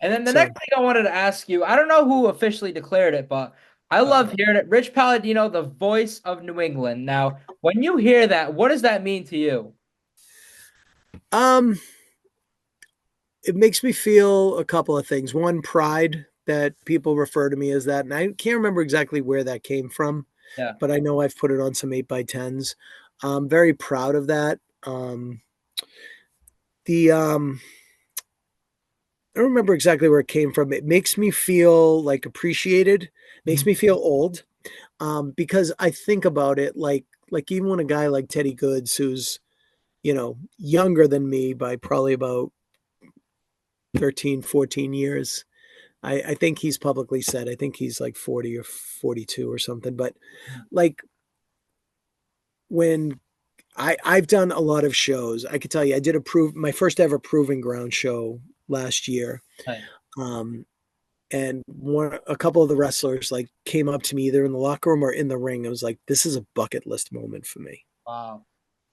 And then the
So
next thing I wanted to ask you, I don't know who officially declared it, but I love hearing it. Rich Palladino, the voice of New England. Now, when you hear that, what does that mean to you?
um it makes me feel a couple of things. One, pride that people refer to me as that. And I can't remember exactly where that came from,
Yeah.
but I know I've put it on some 8x10s. I'm very proud of that. The I don't remember exactly where it came from. It makes me feel like appreciated, makes
Mhm.
me feel old. Because I think about it like even when a guy like Teddy Goodz, who's, younger than me by probably about 13, 14 years. I think he's publicly said, I think he's like 40 or 42 or something. But like when I've done a lot of shows, I could tell you, I did my first ever Proving Ground show last year.
Right.
Um, and a couple of the wrestlers like came up to me either in the locker room or in the ring. It was like, this is a bucket list moment for me.
Wow.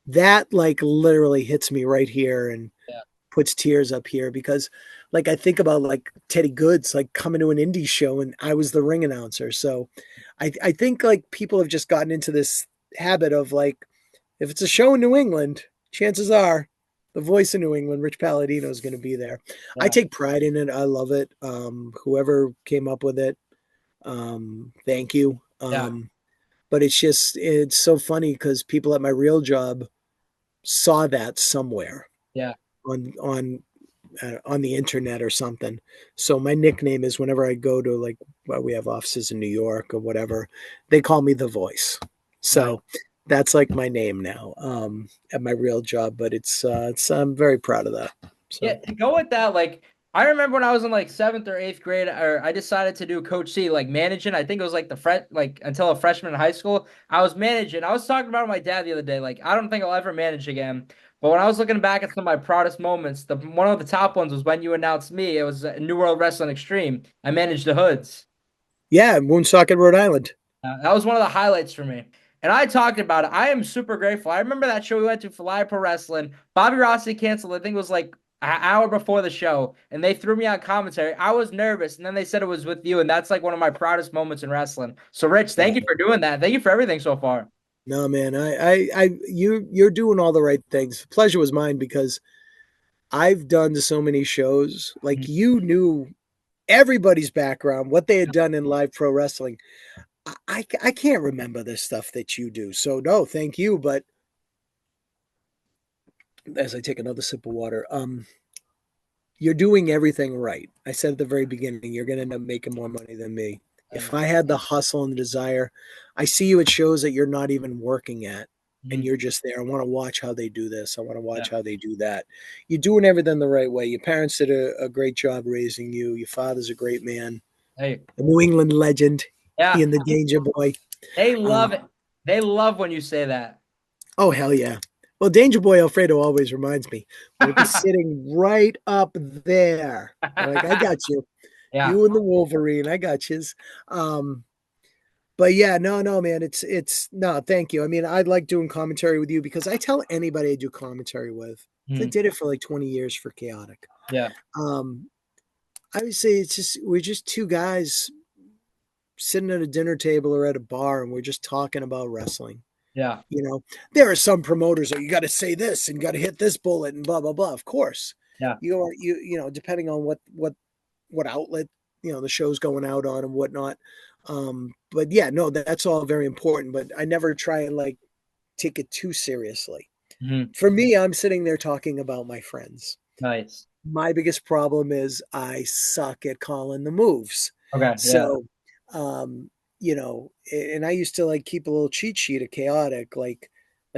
That like literally hits me right here and
Yeah.
puts tears up here because like I think about like Teddy Goodz like coming to an indie show and I was the ring announcer. So I think like people have just gotten into this habit of like if it's a show in New England, chances are the voice of New England, Rich Palladino, is going to be there. I
Yeah.
take pride in it. I love it. Whoever came up with it, thank you.
Yeah.
But it's so funny because people at my real job saw that somewhere
Yeah.
on the internet or something. So my nickname is whenever I go to like we have offices in New York or whatever, they call me the voice.
Right.
So that's like my name now at my real job, but it's I'm very proud of that.
Yeah,
So
to go with that, like I remember when I was in like seventh or eighth grade, or I decided to do Coach C, like managing. I think it was like like until a freshman in high school, I was managing. I was talking about it with my dad the other day. Like I don't think I'll ever manage again. But when I was looking back at some of my proudest moments, the one of the top ones was when you announced me. It was New World Wrestling Extreme. I managed the Hoods.
yeah, Woonsocket, Rhode Island.
That was one of the highlights for me. And I talked about it. I am super grateful. I remember that show we went to for Live Pro Wrestling. Bobby Rossi canceled, I think it was like an hour before the show, and they threw me on commentary. I was nervous, and then they said it was with you, and that's like one of my proudest moments in wrestling. So, Rich, thank you for doing that. Thank you for everything so far.
No, man, you're doing all the right things. Pleasure was mine because I've done so many shows. Like
Mhm.
you knew everybody's background, what they had done in live pro wrestling. I can't remember the stuff that you do. So no, thank you. But as I take another sip of water, you're doing everything right. I said at the very beginning, you're going to end up making more money than me. If I had the hustle and the desire, I see you at shows that you're not even working at and
Mhm.
you're just there. I want to watch how they do this. I want to
Yeah.
watch how they do that. You're doing everything the right way. Your parents did a great job raising you. Your father's a great man,
Hey,
a New England legend. He
yeah,
and the Danger Boy.
they
Uh,
love it. They love when you say that.
oh, hell yeah. Well, Danger Boy Alfredo always reminds me, we'll be sitting right up there. They're like, I got you.
Yeah.
You and the Wolverine, I got yous. Um, but yeah, no, man, it's no, thank you. I mean, I like doing commentary with you because I tell anybody I do commentary with. I
Mhm.
did it for like 20 years for Chaotic.
Yeah.
Um, I would say we're just two guys sitting at a dinner table or at a bar and we're just talking about wrestling.
Yeah.
You know, there are some promoters that you got to say this and got to hit this bullet and blah blah blah. Of course,
Yeah.
depending on what outlet the show's going out on and whatnot. But yeah, no, that's all very important. But I never try and like take it too seriously.
Mhm.
For me, I'm sitting there talking about my friends.
Nice.
My biggest problem is I suck at calling the moves.
Okay. Yeah.
So, and I used to like keep a little cheat sheet of Chaotic, like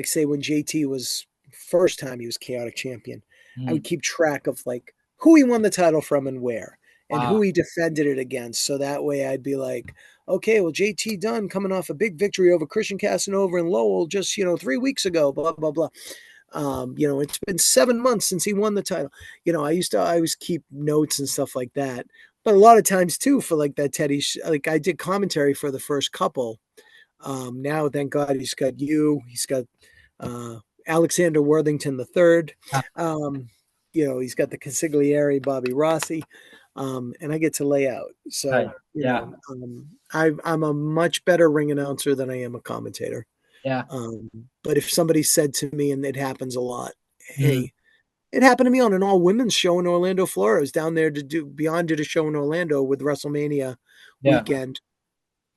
say when JT was first time he was Chaotic champion, I would
Mhm.
keep track of like who he won the title from and where, and
Wow.
who he defended it against. So that way I'd be like, okay, well JT Dunn coming off a big victory over Christian Casanova and Lowell just 3 weeks ago, blah blah blah. It's been 7 months since he won the title. I used to always keep notes and stuff like that. But a lot of times too, for like that Teddy, like I did commentary for the first couple. Now, thank God, he's got you. He's got Alexander Worthington the third. He's got the consigliere Bobby Rossi, and I get to lay out. So I'm a much better ring announcer than I am a commentator.
Yeah.
But if somebody said to me, and it happens a lot, hey, it happened to me on an all women's show in Orlando, Florida. I was down there did a show in Orlando with WrestleMania weekend.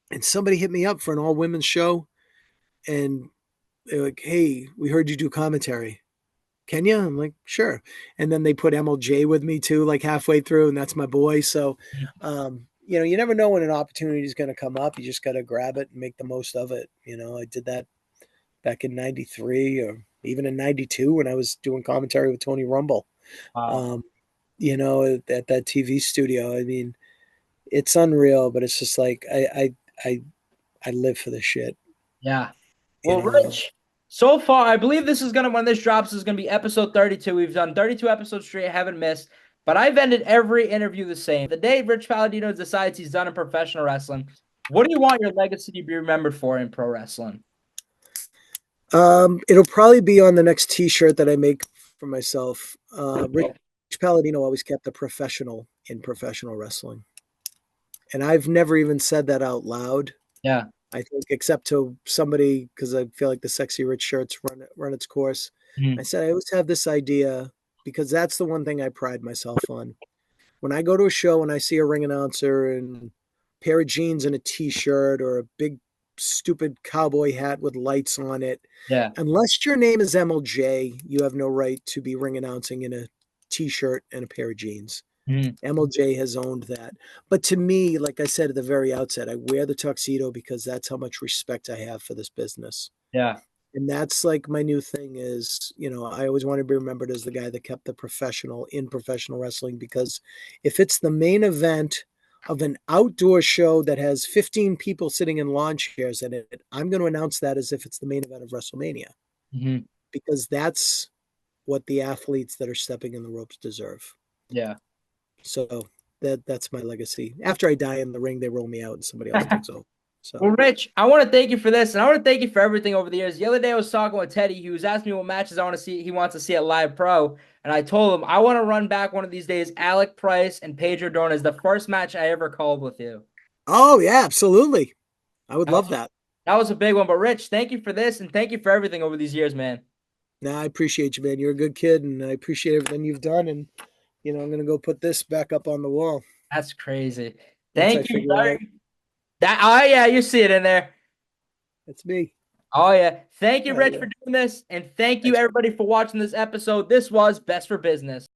And somebody hit me up for an all women's show. And they're like, hey, we heard you do commentary. Can you? I'm like, sure. And then they put MLJ with me too, like halfway through. And that's my boy. So, you never know when an opportunity is going to come up. You just got to grab it and make the most of it. I did that back in 93 or even in 92 when I was doing commentary with Tony Rumble, at that TV studio. I mean, it's unreal, but it's just like, I live for this shit.
Yeah. Well, Rich, so far, I believe when this drops, is going to be episode 32. We've done 32 episodes straight, haven't missed, but I've ended every interview the same. The day Rich Palladino decides he's done in professional wrestling, what do you want your legacy to be remembered for in pro wrestling?
It'll probably be on the next t-shirt that I make for myself. Rich Palladino always kept the professional in professional wrestling. And I've never even said that out loud.
Yeah.
I think except to somebody, because I feel like the Sexy Rich shirts run its course. I said, I always have this idea because that's the one thing I pride myself on. When I go to a show and I see a ring announcer in a pair of jeans and a t-shirt or a big stupid cowboy hat with lights on it.
Yeah.
Unless your name is MLJ, you have no right to be ring announcing in a t-shirt and a pair of jeans. MLJ has owned that. But to me, like I said at the very outset, I wear the tuxedo because that's how much respect I have for this business.
Yeah.
And that's like my new thing is, I always want to be remembered as the guy that kept the professional in professional wrestling, because if it's the main event of an outdoor show that has 15 people sitting in lawn chairs in it, I'm going to announce that as if it's the main event of WrestleMania, because that's what the athletes that are stepping in the ropes deserve.
Yeah.
So that's my legacy. After I die in the ring, they roll me out and somebody else takes over. So.
Well, Rich, I want to thank you for this, and I want to thank you for everything over the years. The other day I was talking with Teddy. He was asking me what matches I want to see. He wants to see at Live Pro, and I told him I want to run back one of these days Alec Price and Pedro Dorn as the first match I ever called with you.
Oh, yeah, absolutely. I would love that.
That was a big one. But, Rich, thank you for this, and thank you for everything over these years, man.
I appreciate you, man. You're a good kid, and I appreciate everything you've done, and I'm going to go put this back up on the wall.
That's crazy. Thank you. You see it in there.
That's me.
Oh, yeah. Thank you, Rich, for doing this. And thank you, everybody, for watching this episode. This was Best for Business.